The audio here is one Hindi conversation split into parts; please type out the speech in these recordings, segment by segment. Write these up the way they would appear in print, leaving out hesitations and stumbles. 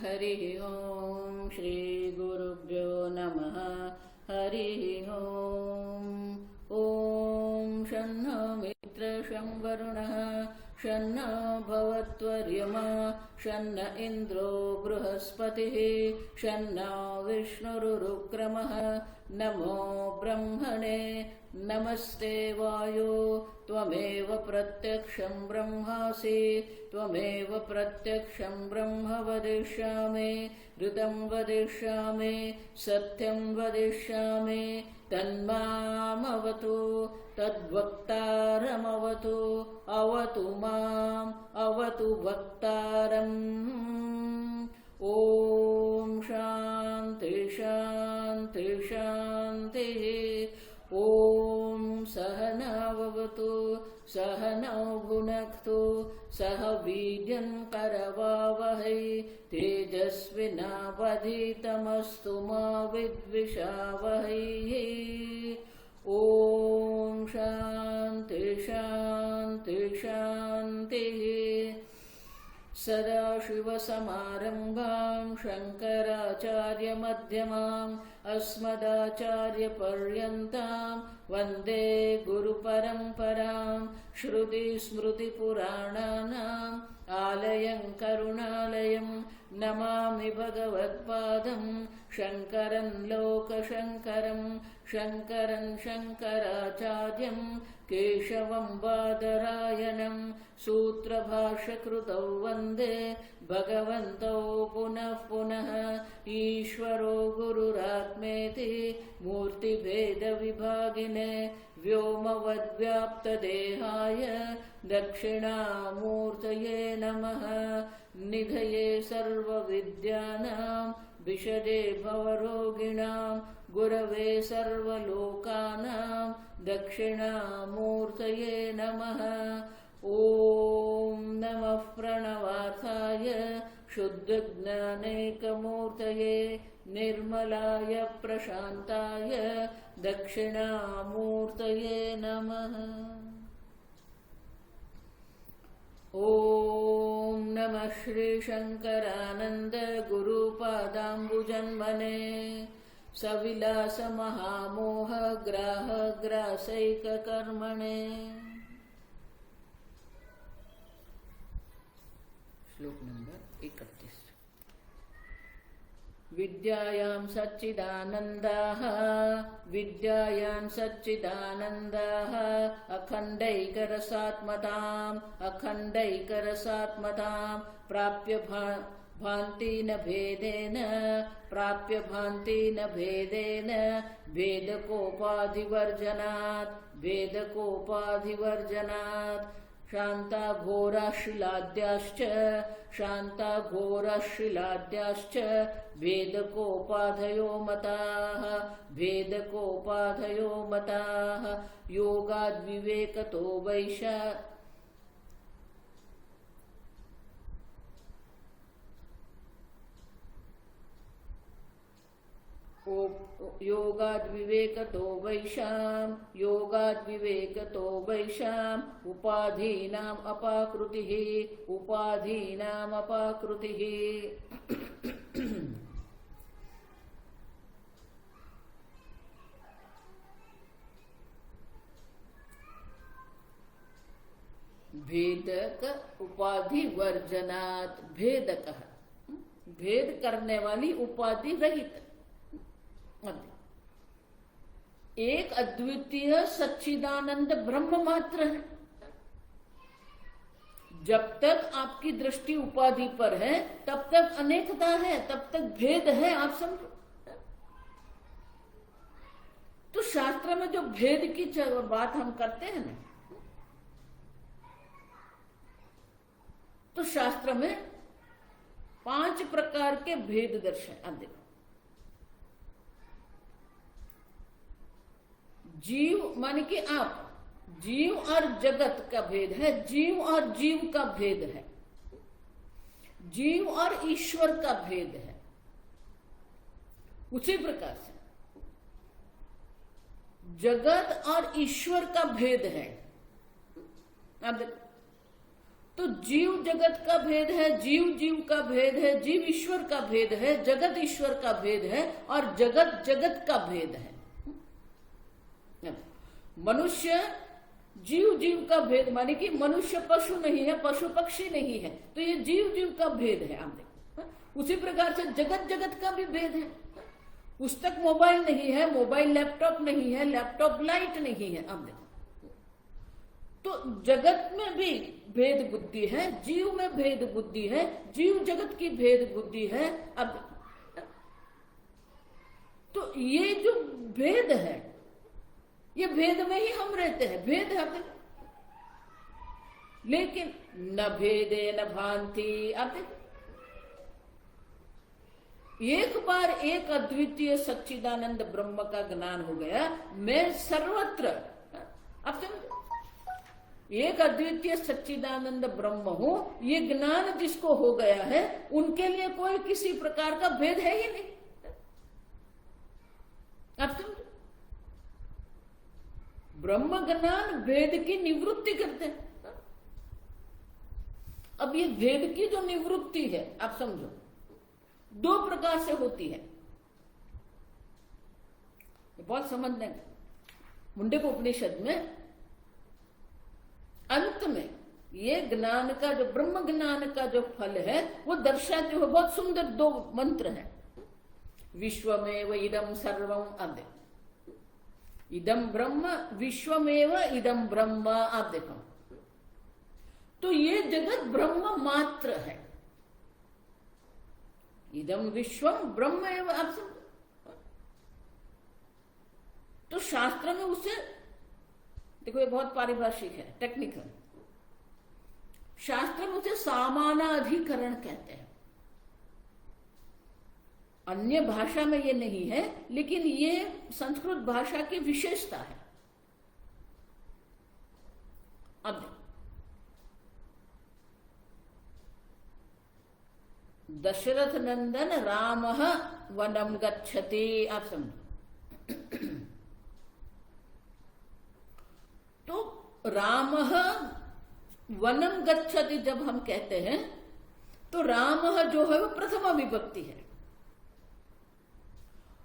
हरिः ओं श्रीगुरुभ्यो नमः। हरिः ओं। ॐ शन्नो मित्रः शं वरुणः शन्नो भवत्वर्यमा शन्न इन्द्रो बृहस्पतिः शन्नो विष्णुरुक्रमः। नमो ब्रह्मणे नमस्ते वायो त्वमेव प्रत्यक्षं ब्रह्मासि त्वमेव प्रत्यक्षं ब्रह्म वदिष्यामि ऋतं वदिष्यामि सत्यं वदिष्यामि तन्मामवतु तद्वक्तारमवतु अवतु माम् अवतु वक्तारम्। ॐ शान्ति शान्ति शान्तिः। ॐ सहनाववतु सहनौ भुनक्तु सह वीर्यं करवावहै तेजस्विनावधीतमस्तु मा विद्विषावहै। ॐ शान्ति शान्ति शान्तिः। सदाशिवसमारम्भां शङ्कराचार्यमध्यमाम् अस्मदाचार्यपर्यन्तां वन्दे गुरुपरम्परां। श्रुतिस्मृतिपुराणानाम् आलयं करुणालयं नमामि भगवत्पादं शङ्करं लोकशङ्करं शङ्करं शङ्कराचार्यं केशवं बादरायणं सूत्रभाष्यकृतौ वन्दे भगवन्तौ पुनः पुनः। ईश्वरो गुरुरात्मेति मूर्तिभेदविभागिने व्योमवद्व्याप्तदेहाय दक्षिणामूर्तये नमः। निधये सर्वविद्यानां विशदे भवरोगिणां गुरवे सर्वलोकानां दक्षिणामूर्तये नमः। ॐ नमः प्रणवार्थाय शुद्धज्ञानैकमूर्तये निर्मलाय प्रशान्ताय दक्षिणामूर्तये नमः। ॐ नमः श्रीशङ्करानन्द गुरुपादाम्बुजन्मने सविलासमहामोह ग्राह ग्रासैककर्मणे। श्लोक नंबर 31। विद्यायां सच्चिदानन्दाः विद्यायां सच्चिदानन्दाः अखण्डैकरसात्मतां प्राप्य भान्ति न भेदेन भेदकोपाधिवर्जनात् शान्ताघोराशिलाद्याश्च भेदकोपाधयो मताः योगाद्विवेकतो वैशाम् उपाधीनाम् अपाकृतिः। भेदक उपाधि वर्जनात् भेदकः भेद करने वाली उपाधि रहित एक अद्वितीय सच्चिदानंद ब्रह्म मात्र है। जब तक आपकी दृष्टि उपाधि पर है तब तक अनेकता है, तब तक भेद है। आप समझो। तो शास्त्र में जो भेद की बात हम करते हैं ना, तो शास्त्र में 5 प्रकार के भेद दर्शन। अब देखो, जीव मान के आप जीव और जगत का भेद है, जीव और जीव का भेद है, जीव और ईश्वर का भेद है। उसी प्रकार से जगत और ईश्वर का भेद है। अब देखो, तो जीव जगत का भेद है, जीव जीव का भेद है, जीव ईश्वर का भेद है, जगत ईश्वर का भेद है, और जगत जगत का भेद है। मनुष्य जीव जीव का भेद, माने कि मनुष्य पशु नहीं है, पशु पक्षी नहीं है, तो ये जीव जीव का भेद है। आप देखो उसी प्रकार से जगत जगत का भी भेद है। पुस्तक मोबाइल नहीं है, मोबाइल लैपटॉप नहीं है, लैपटॉप लाइट नहीं है। अब देखो तो जगत में भी भेद बुद्धि है, जीव में भेद बुद्धि है, जीव जगत की भेद बुद्धि है। अब तो ये जो भेद है, ये भेद में ही हम रहते हैं, भेद है। लेकिन न भेदे न भांति। अब एक बार एक अद्वितीय सच्चिदानंद ब्रह्म का ज्ञान हो गया, मैं सर्वत्र, अब एक अद्वितीय सच्चिदानंद ब्रह्म हूं, ये ज्ञान जिसको हो गया है उनके लिए कोई किसी प्रकार का भेद है ही नहीं। अब समझो, ब्रह्म ज्ञान भेद की निवृत्ति करते हैं। अब ये भेद की जो निवृत्ति है, आप समझो, दो प्रकार से होती है। बहुत समझने मुंडक उपनिषद में अंत में ये ज्ञान का जो ब्रह्म ज्ञान का जो फल है वो दर्शाते हुए बहुत सुंदर दो मंत्र है। विश्वमेव इदम सर्वम, अब देखो इदम ब्रह्म, विश्वमेव इदम ब्रह्म। आप देखो तो ये जगत ब्रह्म मात्र है, इदम विश्वम ब्रह्म एवं। आप समझो, तो शास्त्र में उसे देखो, ये बहुत पारिभाषिक है, टेक्निकल। शास्त्र में उसे सामानाधिकरण कहते हैं। अन्य भाषा में ये नहीं है, लेकिन ये संस्कृत भाषा की विशेषता है। अब दशरथ नंदन राम वनम गच्छति। आप समझो, तो राम वनम गच्छति जब हम कहते हैं तो राम जो है वो प्रथमा विभक्ति है,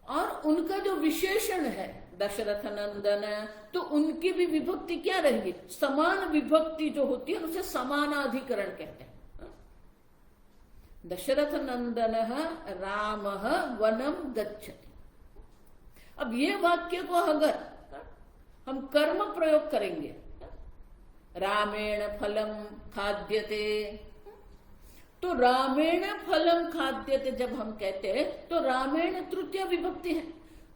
और उनका जो विशेषण है दशरथ नंदन, तो उनकी भी विभक्ति क्या रहेगी? समान विभक्ति जो होती है उसे समानाधिकरण कहते हैं। दशरथ नंदन राम वनम गच्छति। अब ये वाक्य को अगर हम कर्म प्रयोग करेंगे, रामेण फलम खाद्यते, तो रामेण फलम खाद्यते जब हम कहते हैं तो रामेण तृतीय विभक्ति है।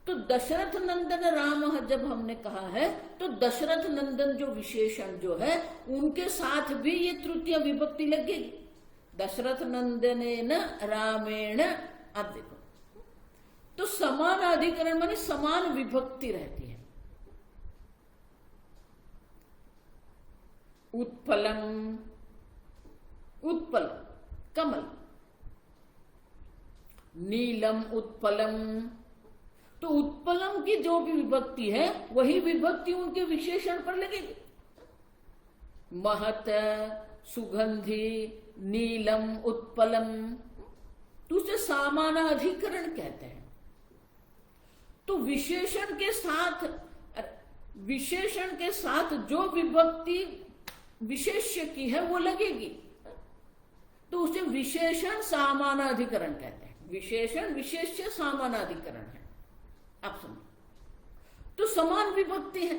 तो दशरथ नंदन राम जब हमने कहा है तो दशरथ नंदन जो विशेषण जो है उनके साथ भी ये तृतीय विभक्ति लगेगी। दशरथ नंदनेन रामेण। अब देखो, तो समान अधिकरण माने समान विभक्ति रहती है। उत्पलम, उत्पल कमल, नीलम उत्पलम, तो उत्पलम की जो भी विभक्ति है वही विभक्ति उनके विशेषण पर लगेगी। महत, सुगंधी, नीलम, उत्पलम, तो उसे सामानाधिकरण कहते हैं। तो विशेषण के साथ जो विभक्ति विशेष्य की है वो लगेगी, तो उसे विशेषण सामानाधिकरण कहते हैं। विशेषण विशेष्य सामानाधिकरण है। आप समझो, तो समान विभक्ति है।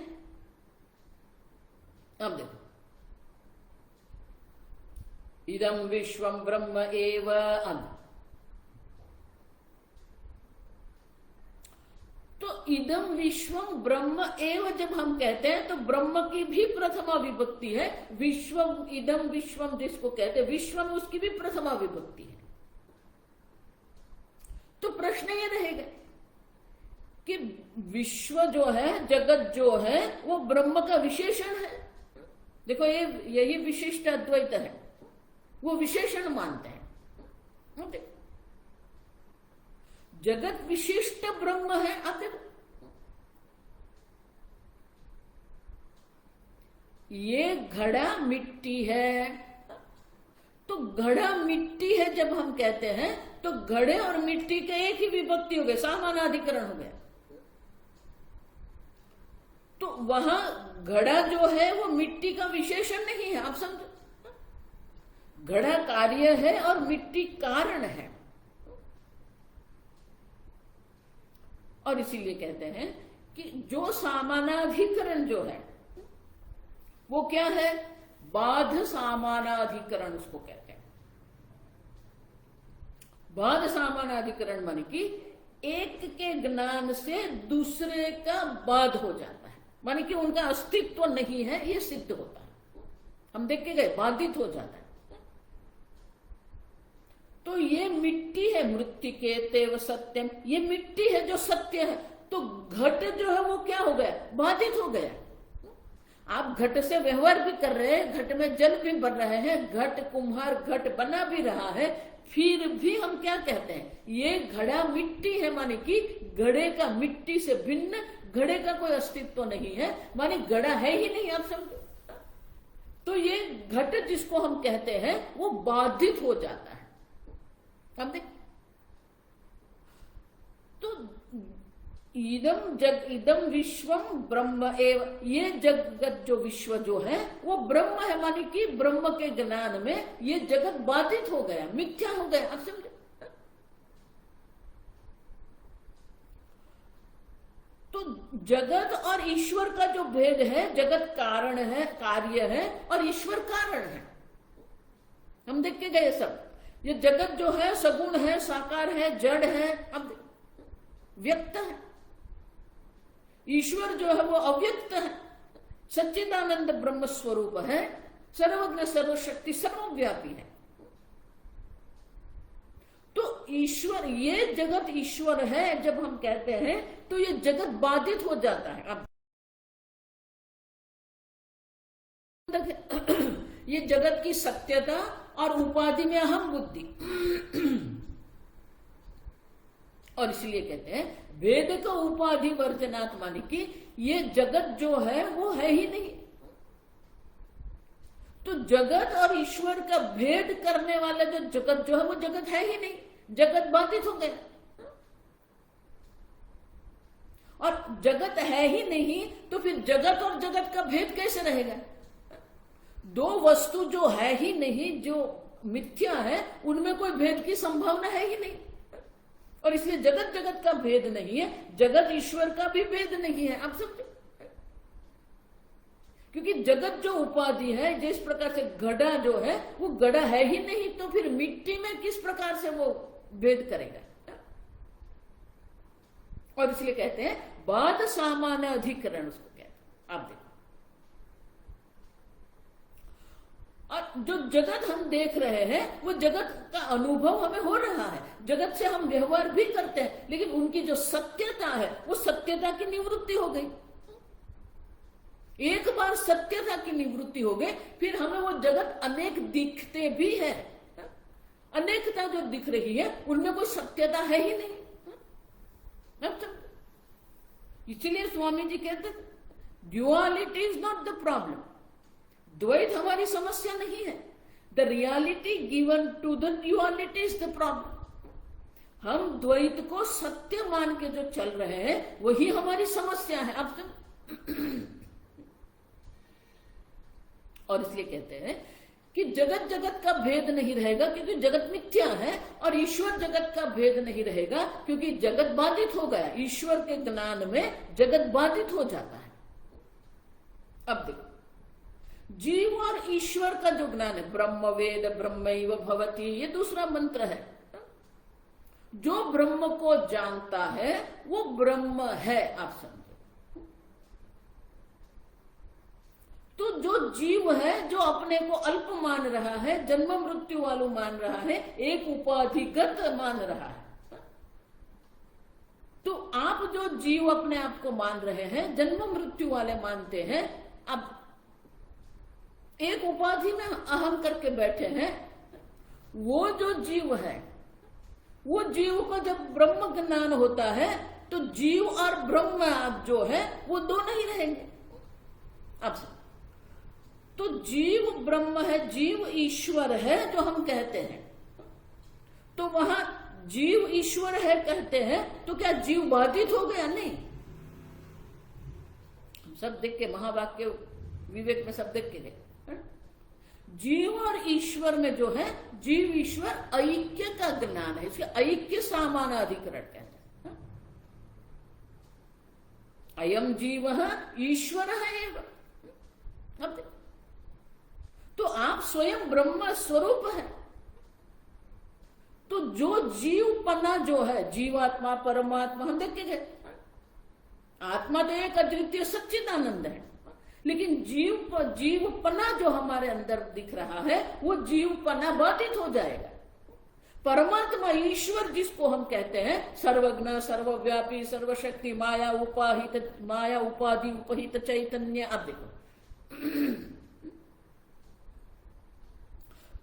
अब देखो, इदम विश्वम ब्रह्म एव। तो इदम विश्वम ब्रह्म एव जब हम कहते हैं तो ब्रह्म की भी प्रथमा विभक्ति है। विश्वम, इदम विश्वम जिसको कहते हैं, विश्वम उसकी भी प्रथमा विभक्ति है। तो प्रश्न ये रहेगा कि विश्व जो है, जगत जो है, वो ब्रह्म का विशेषण है। देखो, यही विशिष्ट अद्वैत है, वो विशेषण मानते हैं। देखो, जगत विशिष्ट ब्रह्म है। अब देखो, ये घड़ा मिट्टी है, तो घड़ा मिट्टी है जब हम कहते हैं तो घड़े और मिट्टी के एक ही विभक्ति हो गए, समानाधिकरण हो गया। तो वहां घड़ा जो है वो मिट्टी का विशेषण नहीं है, आप समझो। घड़ा कार्य है और मिट्टी कारण है, और इसीलिए कहते हैं कि जो समानाधिकरण जो है वो क्या है, बाध समानाधिकरण उसको कहते हैं। बाध समानाधिकरण माने कि एक के ज्ञान से दूसरे का बाध हो जाता है, माने कि उनका अस्तित्व नहीं है, ये सिद्ध होता है। हम देख के गए, बाधित हो जाता है। तो ये मिट्टी है, मृत्तिके तेव सत्यम, ये मिट्टी है जो सत्य है। तो घट जो है वो क्या हो गया, बाधित हो गया। आप घट से व्यवहार भी कर रहे हैं, घट में जल भी भर रहे हैं, घट कुम्हार घट बना भी रहा है, फिर भी हम क्या कहते हैं, ये घड़ा मिट्टी है, माने कि घड़े का मिट्टी से भिन्न घड़े का कोई अस्तित्व नहीं है, माने घड़ा है ही नहीं, आप समझो। तो ये घट जिसको हम कहते हैं वो बाधित हो जाता है। हम देख, तो इदम विश्वम ब्रह्म एव, ये जगत जो विश्व जो है वो ब्रह्म है, माने कि ब्रह्म के ज्ञान में ये जगत बाधित हो गया, मिथ्या हो गया, आप समझे। तो जगत और ईश्वर का जो भेद है, जगत कारण है, कार्य है, और ईश्वर कारण है। हम देख के गए सब, ये जगत जो है सगुण है, साकार है, जड़ है, अब व्यक्त है। ईश्वर जो है वो अव्यक्त है, सच्चिदानंद ब्रह्म स्वरूप है, सर्वज्ञ सर्वशक्ति सर्वव्यापी है। तो ईश्वर, ये जगत ईश्वर है जब हम कहते हैं तो ये जगत बाधित हो जाता है। अब ये जगत की सत्यता और उपाधि में अहम बुद्धि, और इसलिए कहते हैं वेद का उपाधि वर्जनात्, माने कि ये जगत जो है वो है ही नहीं। तो जगत और ईश्वर का भेद करने वाला जो जगत जो है वो जगत है ही नहीं, जगत बाधित हो गया। और जगत है ही नहीं तो फिर जगत और जगत का भेद कैसे रहेगा। दो वस्तु जो है ही नहीं, जो मिथ्या है, उनमें कोई भेद की संभावना है ही नहीं, और इसलिए जगत जगत का भेद नहीं है, जगत ईश्वर का भी भेद नहीं है, आप समझे। क्योंकि जगत जो उपाधि है, जिस प्रकार से घड़ा जो है वो घड़ा है ही नहीं, तो फिर मिट्टी में किस proकार से वो भेद करेगा। और इसलिए कहते हैं बाध सामान्य अधिकरण उसको कहते हैं। आप देखो, और जो जगत हम देख रहे हैं वो जगत का अनुभव हमें हो रहा है, जगत से हम व्यवहार भी करते हैं, लेकिन उनकी जो सत्यता है वो सत्यता की निवृत्ति हो गई। एक बार सत्यता की निवृत्ति हो गई, फिर हमें वो जगत अनेक दिखते भी है। अनेकता जो दिख रही है उनमें कोई सत्यता है ही नहीं। इसलिए स्वामी जी कहते duality is not the problem, द्वैत हमारी समस्या नहीं है, the reality given to the duality is the problem. हम द्वैत को सत्य मान के जो चल रहे हैं वही हमारी समस्या है। अब और इसलिए कहते हैं कि जगत जगत का भेद नहीं रहेगा क्योंकि जगत मिथ्या है, और ईश्वर जगत का भेद नहीं रहेगा क्योंकि जगत बाधित हो गया। ईश्वर के ज्ञान में जगत बाधित हो जाता है। अब देखो, जीव और ईश्वर का जो ज्ञान है, ब्रह्म वेद ब्रह्मैव भवति, ये दूसरा मंत्र है। जो ब्रह्म को जानता है वो ब्रह्म है, आप समझो। तो जो जीव है, जो अपने को अल्प मान रहा है, जन्म मृत्यु वालों मान रहा है, एक उपाधिगत मान रहा है, तो आप जो जीव अपने आप को मान रहे हैं, जन्म मृत्यु वाले मानते हैं, अब एक उपाधि में अहम करके बैठे हैं। वो जो जीव है, वो जीव को जब ब्रह्म ज्ञान होता है तो जीव और ब्रह्म जो है वो दोनों ही रहेंगे। अब तो जीव ब्रह्म है, जीव ईश्वर है जो हम कहते हैं, तो वहां जीव ईश्वर है कहते हैं तो क्या जीव बाधित हो गया? नहीं। हम सब देख के महावाक्य विवेक में सब देख के गए, जीव और ईश्वर में जो है जीव ईश्वर ऐक्य का ज्ञान है, इसके ऐक्य सामानाधिकरण कहते हैं। अयम जीव ईश्वर है। अब तो आप स्वयं ब्रह्म स्वरूप है, तो जो जीवपना जो है, जीवात्मा परमात्मा, हम देख के गए, आत्मा तो एक अद्वितीय सच्चिदानंद है, लेकिन जीवपना जो हमारे अंदर दिख रहा है वो जीवपना बाधित हो जाएगा। परमात्मा ईश्वर जिसको हम कहते हैं, सर्वज्ञ सर्वव्यापी सर्वशक्ति माया उपाधि उपहित चैतन्य। अब देखो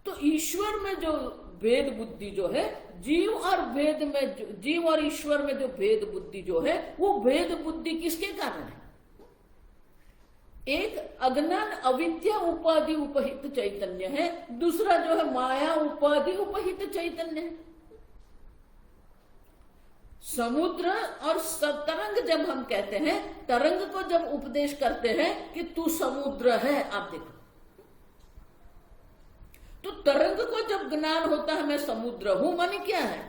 तो ईश्वर में जो भेद बुद्धि जो है, जीव और ईश्वर में जो भेद बुद्धि जो है, वो भेद बुद्धि किसके कारण है? एक अज्ञान अविद्या उपाधि उपहित चैतन्य है, दूसरा जो है माया उपाधि उपहित चैतन्य है। समुद्र और तरंग जब हम कहते हैं, तरंग को जब उपदेश करते हैं कि तू समुद्र है, आप देखो, तो तरंग को जब ज्ञान होता है मैं समुद्र हूं, माने क्या है?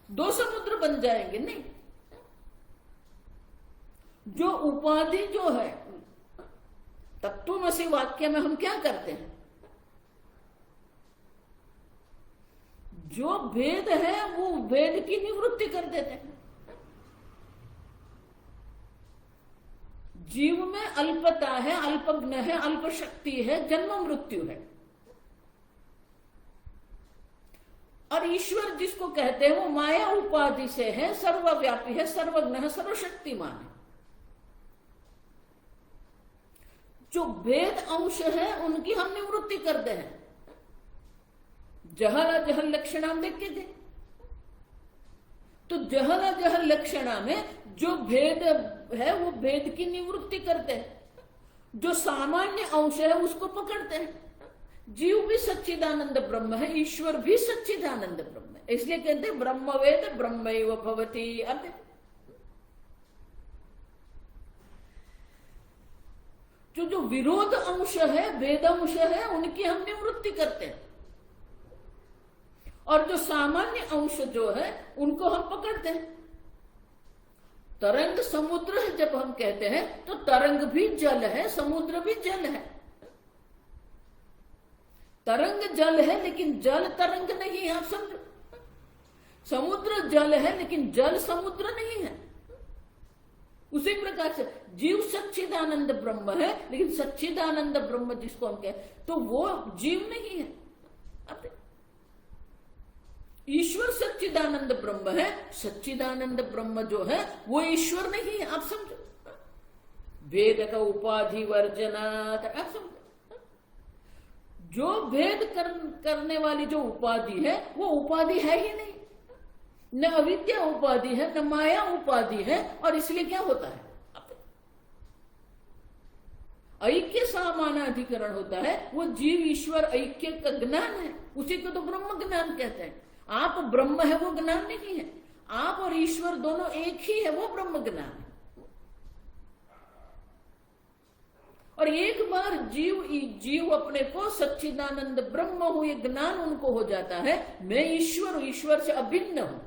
दो समुद्र बन जाएंगे? नहीं। जो उपाधि जो है, तत्वमसि वाक्य में हम क्या करते हैं? जो भेद है वो भेद की निवृत्ति कर देते हैं। जीव में अल्पता है, अल्पज्ञ है, अल्प शक्ति है, जन्म मृत्यु है। और ईश्वर जिसको कहते हैं वो माया उपाधि से है, सर्वव्यापी है, सर्वज्ञ है, सर्वशक्तिमान है। जो भेद अंश है उनकी हम निवृत्ति करते हैं। जहल अजहल लक्षणा देख के दे, तो जहल अजहल लक्षणा में जो भेद है वो भेद की निवृत्ति करते हैं। जो सामान्य अंश है उसको पकड़ते हैं। जीव भी सच्चिदानंद ब्रह्म है, ईश्वर भी सच्चिदानंद ब्रह्म है, इसलिए कहते हैं ब्रह्मवेद ब्रह्मैव भवति। अब जो विरोध अंश है, भेद अंश है, उनकी हम निवृत्ति करते हैं, और जो सामान्य अंश जो है उनको हम पकड़ते हैं। तरंग समुद्र है जब हम कहते हैं, तो तरंग भी जल है, समुद्र भी जल है। तरंग जल है लेकिन जल तरंग नहीं है, आप समझो। समुद्र जल है लेकिन जल समुद्र नहीं है। उसी प्रकार से जीव सच्चिदानंद ब्रह्म है, लेकिन सच्चिदानंद ब्रह्म जिसको हम कहते तो वो जीव नहीं है। अब ईश्वर सच्चिदानंद ब्रह्म है, सच्चिदानंद ब्रह्म जो है वो ईश्वर नहीं है, आप समझो। भेद का उपाधि वर्जनात्, आप समझो। जो भेद करने वाली जो उपाधि है वो उपाधि है ही नहीं, न अविद्या उपाधि है, न माया उपाधि है, और इसलिए क्या होता है? ऐक्य सामानाधिकरण होता है, वो जीव ईश्वर ऐक्य का ज्ञान है, उसी को तो ब्रह्म ज्ञान कहते हैं। आप ब्रह्म है वो ज्ञान नहीं है, आप और ईश्वर दोनों एक ही है, वो ब्रह्म ज्ञान है। और एक बार जीव अपने को सच्चिदानंद ब्रह्म हूं ये ज्ञान उनको हो जाता है, मैं ईश्वर हूं, ईश्वर से अभिन्न हूं,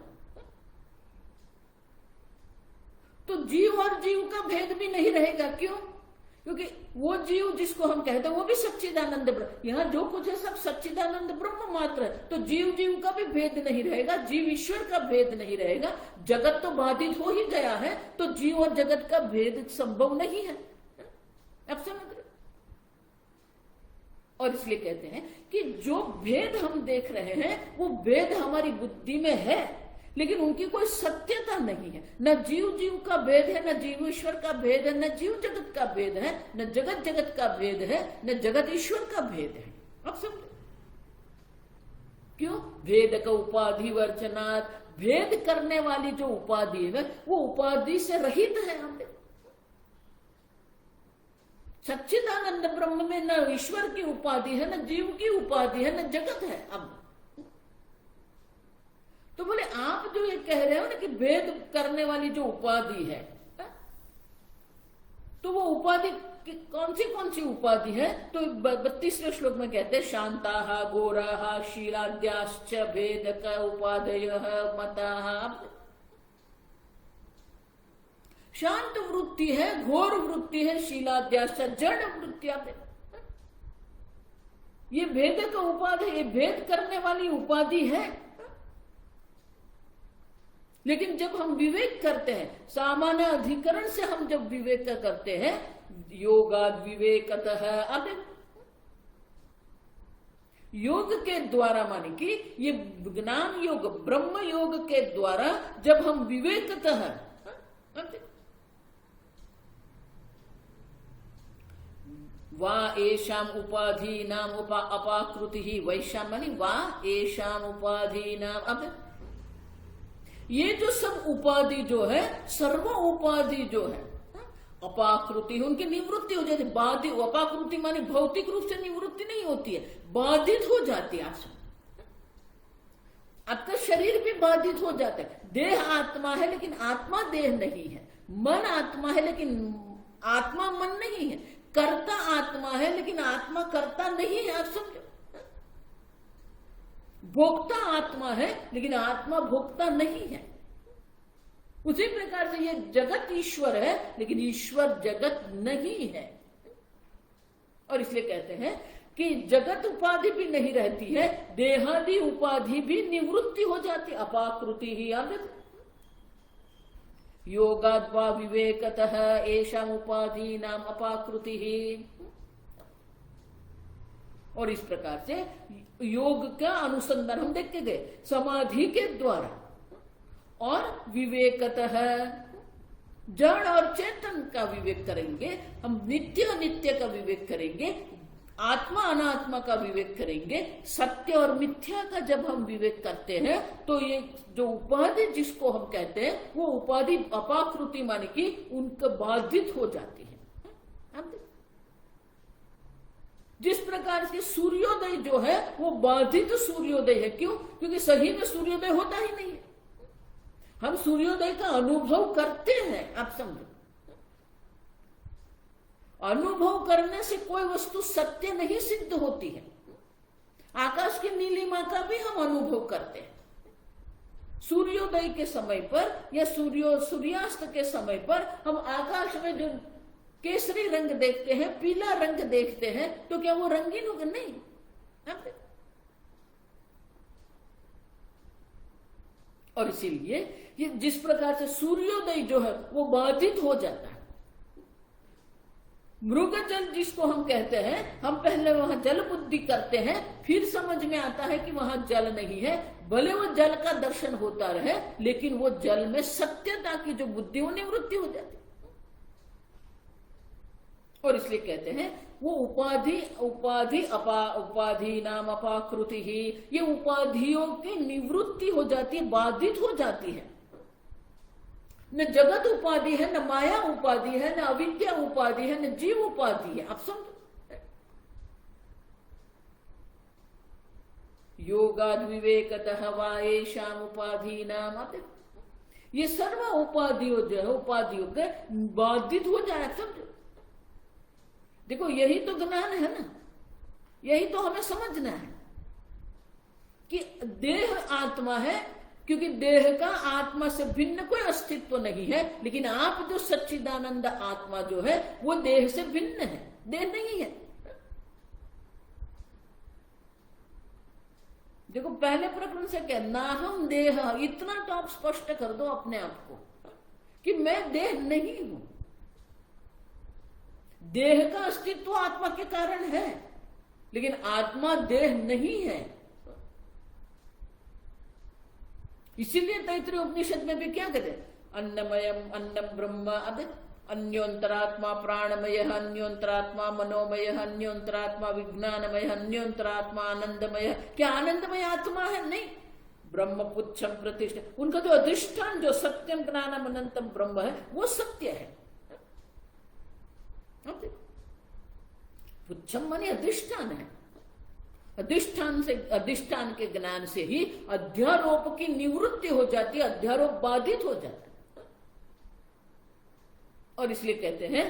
तो जीव और जीव का भेद भी नहीं रहेगा। क्यों? क्योंकि वो जीव जिसको हम कहते हैं वो भी सच्चिदानंद ब्रह्म, यहां जो कुछ है सब सच्चिदानंद ब्रह्म मात्र है, तो जीव का भी भेद नहीं रहेगा, जीव ईश्वर का भेद नहीं रहेगा। जगत तो बाधित हो ही गया है, तो जीव और जगत का भेद संभव नहीं है। अब समझ रहे? और इसलिए कहते हैं कि जो भेद हम देख रहे हैं वो भेद हमारी बुद्धि में है, लेकिन उनकी कोई सत्यता नहीं है। न जीव का भेद है, न जीव ईश्वर का भेद है, न जीव जगत का भेद है, न जगत का भेद है, न जगत ईश्वर का भेद है। अब समझो क्यों? भेद का उपाधि वर्जनात्, भेद करने वाली जो उपाधि है वो उपाधि से रहित है। हम सच्चिदानंद ब्रह्म में न ईश्वर की उपाधि है, न जीव की उपाधि है, न जगत है। अब तो बोले आप जो ये कह रहे हो ना कि भेद करने वाली जो उपाधि है, तो वो उपाधि कौन सी उपाधि है? तो 32वें श्लोक में कहते हैं शांता घोरा शीलाद्याश्च भेदक उपाधय मता। शांत वृत्ति है, घोर वृत्ति है, शीलाद्याश्च जड़ वृत्ति। ये भेदक उपाधि, ये भेद करने वाली उपाधि है। लेकिन जब हम विवेक करते हैं, सामान्य अधिकरण से हम जब विवेक करते हैं, योगाद विवेकतः, अब योग के द्वारा, माने कि ये ज्ञान योग ब्रह्म योग के द्वारा जब हम विवेकतः, वा एषाम उपाधि नाम अपाकृति ही वैश्याम, मानी वा एषाम उपाधि नाम। अब ये जो सब उपाधि जो है, सर्व उपाधि जो है अपाकृति, उनकी निवृत्ति हो जाती है। बाधित, अपाकृति मानी भौतिक रूप से निवृत्ति नहीं होती है, बाधित हो जाती है। आपका शरीर भी बाधित हो जाता है। देह आत्मा है लेकिन आत्मा देह नहीं है, मन आत्मा है लेकिन आत्मा मन नहीं है, कर्ता आत्मा है लेकिन आत्मा कर्ता नहीं है। आप समझो, भोक्ता आत्मा है लेकिन आत्मा भोक्ता नहीं है। उसी प्रकार से ये जगत ईश्वर है लेकिन ईश्वर जगत नहीं है। और इसलिए कहते हैं कि जगत उपाधि भी नहीं रहती है, देहादि उपाधि भी निवृत्ति हो जाती, अपाकृति ही आदत। योगाद्वा विवेकतः एषाम उपाधि नाम अपाकृति ही। और इस प्रकार से योग का अनुसंधान हम देखते गए, समाधि के द्वारा और विवेकतः जड़ और चेतन का विवेक करेंगे, हम नित्य अनित्य का विवेक करेंगे, आत्मा अनात्मा का विवेक करेंगे, सत्य और मिथ्या का जब हम विवेक करते हैं तो ये जो उपाधि जिसको हम कहते हैं वो उपाधि अपाकृति माने कि उनका बाधित हो जाती है। जिस प्रकार से सूर्योदय जो है वो बाधित सूर्योदय है। क्यों? क्योंकि सही में सूर्योदय होता ही नहीं है। हम सूर्योदय का अनुभव करते हैं। आप समझो, अनुभव करने से कोई वस्तु सत्य नहीं सिद्ध होती है। आकाश की नीलिमा का भी हम अनुभव करते हैं। सूर्योदय के समय पर या सूर्यास्त के समय पर हम आकाश में जो केसरी रंग देखते हैं, पीला रंग देखते हैं, तो क्या वो रंगीन होगा? नहीं। और इसीलिए ये जिस प्रकार से सूर्योदय जो है वो बाधित हो जाता है। मृग जल जिसको हम कहते हैं, हम पहले वहां जल बुद्धि करते हैं, फिर समझ में आता है कि वहां जल नहीं है। भले वो जल का दर्शन होता रहे लेकिन वो जल में सत्यता की जो बुद्धि वो निवृत्ति हो जाती है। और इसलिए कहते हैं वो उपाधि नाम अपाकृति ही, ये उपाधियों की निवृत्ति हो जाती है, बाधित हो जाती है। न जगत उपाधि है, न माया उपाधि है, न अविद्या उपाधि है, न जीव उपाधि है। आप समझो, योगाद विवेकतः वा एषाम उपाधि नाम, ये सर्व उपाधियों जो है उपाधियों के बाधित हो जाए। समझो, देखो यही तो ज्ञान है ना, यही तो हमें समझना है कि देह आत्मा है, क्योंकि देह का आत्मा से भिन्न कोई अस्तित्व नहीं है। लेकिन आप जो सच्चिदानंद आत्मा जो है वो देह से भिन्न है, देह नहीं है। देखो पहले प्रकरण से क्या, नाहम देह, इतना तो आप स्पष्ट कर दो अपने आप को कि मैं देह नहीं हूं। देह का अस्तित्व आत्मा के कारण है लेकिन आत्मा देह नहीं है। इसीलिए तैत्तिरीय उपनिषद में भी क्या कहते हैं, अन्नमयम अन्नम ब्रह्म, अन्योंतरात्मा प्राणमय, अन्योंतरात्मा मनोमय, अन्योंतरात्मा विज्ञानमय, अन्योंतरात्मा आनंदमय। क्या आनंदमय आत्मा है? नहीं। ब्रह्म पुच्छम प्रतिष्ठा, उनका जो अधिष्ठान जो सत्यम ज्ञानम अनंतम ब्रह्म है वो सत्य है। पुच्छम माने अधिष्ठान है। अधिष्ठान के ज्ञान से ही अध्यारोप की निवृत्ति हो जाती है, अध्यारोप बाधित हो जाता है। और इसलिए कहते हैं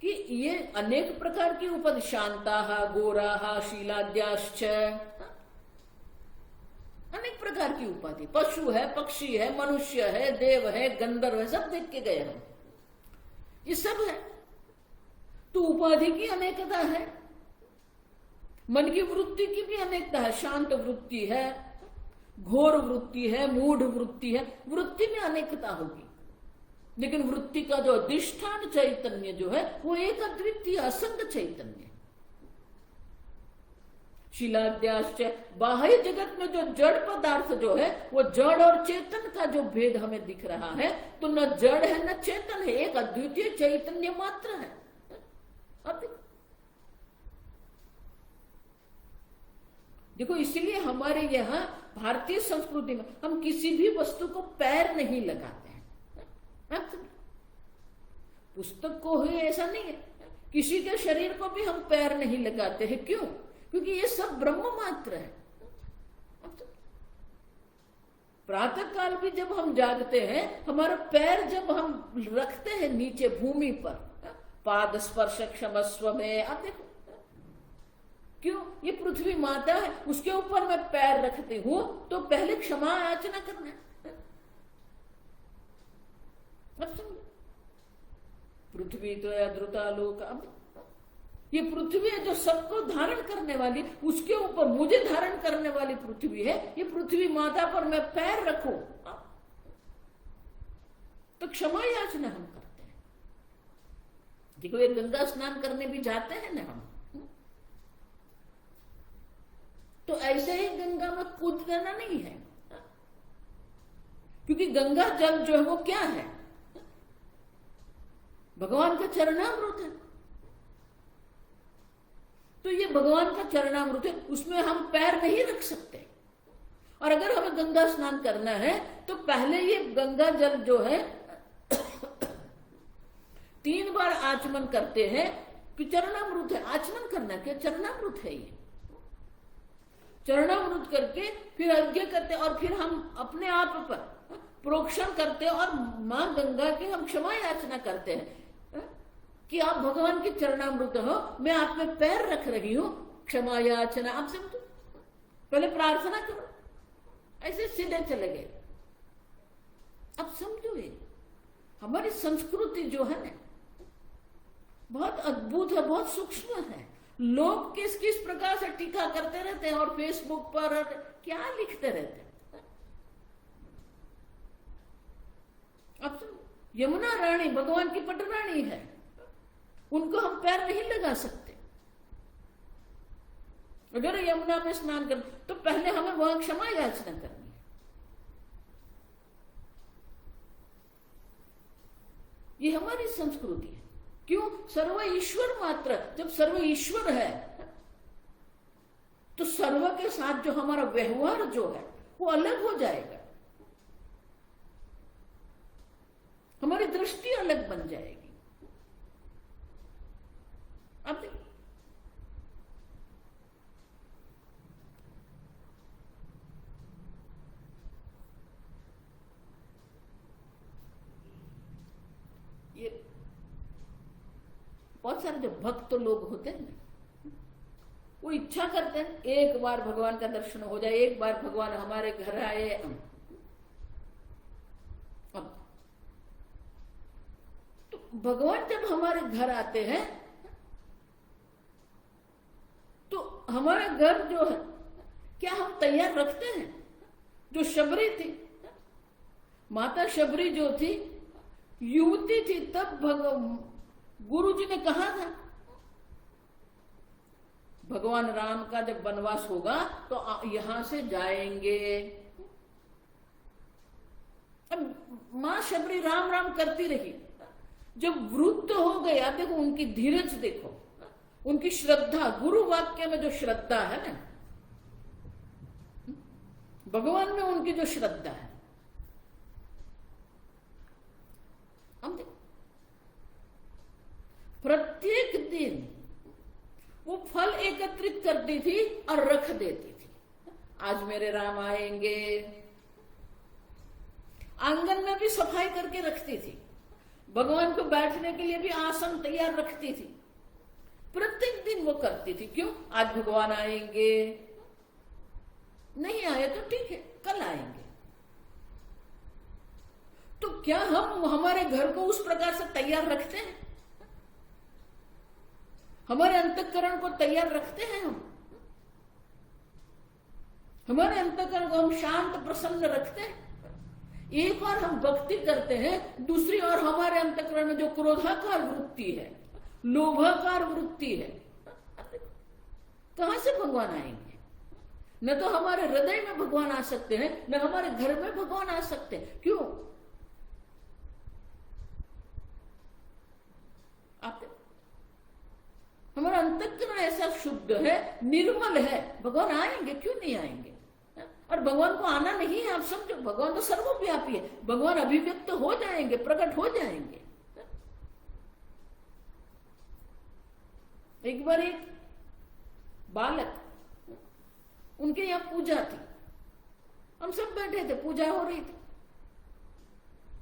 कि ये अनेक प्रकार की उपाधि, शांता, गोरा, शीलाद्याश्च, अनेक प्रकार की उपाधि, पशु है, पक्षी है, मनुष्य है, देव है, गंधर्व है, सब देख के गए हम, ये सब है। तो उपाधि की अनेकता है, मन की वृत्ति की भी अनेकता है। शांत वृत्ति है, घोर वृत्ति है, मूढ़ वृत्ति है, वृत्ति में अनेकता होगी, लेकिन वृत्ति का जो अधिष्ठान चैतन्य जो है वो एक अद्वितीय असंग चैतन्य। शीलाद्याश्च, बाह्य जगत में जो जड़ पदार्थ जो है वो जड़ और चेतन का जो भेद हमें दिख रहा है, तो न जड़ है न चेतन है, एक अद्वितीय चैतन्य मात्र है। अब देखो, इसलिए हमारे यहाँ भारतीय संस्कृति में हम किसी भी वस्तु को पैर नहीं लगाते हैं। पुस्तक को ही ऐसा नहीं है, किसी के शरीर को भी हम पैर नहीं लगाते हैं। क्यों? क्योंकि ये सब ब्रह्म मात्र है। प्रातः काल भी जब हम जागते हैं, हमारा पैर जब हम रखते हैं नीचे भूमि पर, पाद स्पर्श क्षमस्व में, आप देखो क्यों, ये पृथ्वी माता है, उसके ऊपर मैं पैर रखती हूं तो पहले क्षमा याचना करना है। अब समझो, पृथ्वी तो है अद्रुता लोक। अब ये पृथ्वी है जो सबको धारण करने वाली, उसके ऊपर मुझे धारण करने वाली पृथ्वी है। ये पृथ्वी माता पर मैं पैर रखूं तो क्षमा याचना हम करते हैं। देखो, ये गंगा स्नान करने भी जाते हैं ना हम, तो ऐसे ही गंगा में कूद देना नहीं है, क्योंकि गंगा जल जो है वो क्या है, भगवान का चरणामृत है। तो ये भगवान का चरणामृत है, उसमें हम पैर नहीं रख सकते। और अगर हमें गंगा स्नान करना है तो पहले ये गंगा जल जो है 3 बार आचमन करते हैं कि चरणामृत है। आचमन करना क्या, चरणामृत है ये। चरणामृत करके फिर अर्घ्य करते और फिर हम अपने आप पर प्रोक्षण करते और मां गंगा की हम क्षमा याचना करते हैं कि आप भगवान के चरणामृत हो, मैं आप में पैर रख रही हूं, क्षमा याचना। आप समझो, पहले प्रार्थना करो, ऐसे सीधे चले गए। अब समझो, ये हमारी संस्कृति जो है ना बहुत अद्भुत है, बहुत सूक्ष्म है। लोग किस किस प्रकार से टीका करते रहते हैं और फेसबुक पर और क्या लिखते रहते हैं। अब तो यमुना रानी भगवान की पटरानी है, उनको हम पैर नहीं लगा सकते। अगर यमुना में स्नान कर तो पहले हमें वहां क्षमा याचना करनी है। ये हमारी संस्कृति है। क्यों? सर्व ईश्वर मात्र। जब सर्व ईश्वर है तो सर्व के साथ जो हमारा व्यवहार जो है वो अलग हो जाएगा, हमारी दृष्टि अलग बन जाएगी। अब ये बहुत सारे जो भक्त लोग होते हैं ना, वो इच्छा करते हैं एक बार भगवान का दर्शन हो जाए, एक बार भगवान हमारे घर आए। अब तो भगवान जब हमारे घर आते हैं तो हमारा घर जो है क्या हम तैयार रखते हैं? जो शबरी थी, माता शबरी जो थी, युवती थी, तब गुरु जी ने कहा था भगवान राम का जब वनवास होगा तो यहां से जाएंगे। अब मां शबरी राम राम करती रही, जब वृद्ध हो गए, आप देखो उनकी धीरज देखो, उनकी श्रद्धा, गुरु वाक्य में जो श्रद्धा है ना, भगवान में उनकी जो श्रद्धा है, हम देखो प्रत्येक दिन वो फल एकत्रित करती थी और रख देती थी। आज मेरे राम आएंगे। आंगन में भी सफाई करके रखती थी, भगवान को बैठने के लिए भी आसन तैयार रखती थी। प्रत्येक दिन वो करती थी। क्यों? आज भगवान आएंगे, नहीं आए तो ठीक है, कल आएंगे। तो क्या हम हमारे घर को उस प्रकार से तैयार रखते हैं? हमारे अंतःकरण को तैयार रखते हैं हम? हमारे अंतःकरण को हम शांत प्रसन्न रखते हैं? एक बार हम भक्ति करते हैं, दूसरी ओर हमारे अंतःकरण में जो क्रोधाकार वृत्ति है, लोभाकार वृत्ति है, कहां से भगवान आएंगे? न तो हमारे हृदय में भगवान आ सकते हैं, न हमारे घर में भगवान आ सकते हैं। क्यों? आते हमारा अंतःकरण ऐसा शुद्ध है, निर्मल है, भगवान आएंगे, क्यों नहीं आएंगे? और भगवान को आना नहीं है, आप समझो, भगवान तो सर्वव्यापी है, भगवान अभिव्यक्त हो जाएंगे, प्रकट हो जाएंगे। एक बार एक बालक, उनके यहां पूजा थी, हम सब बैठे थे, पूजा हो रही थी।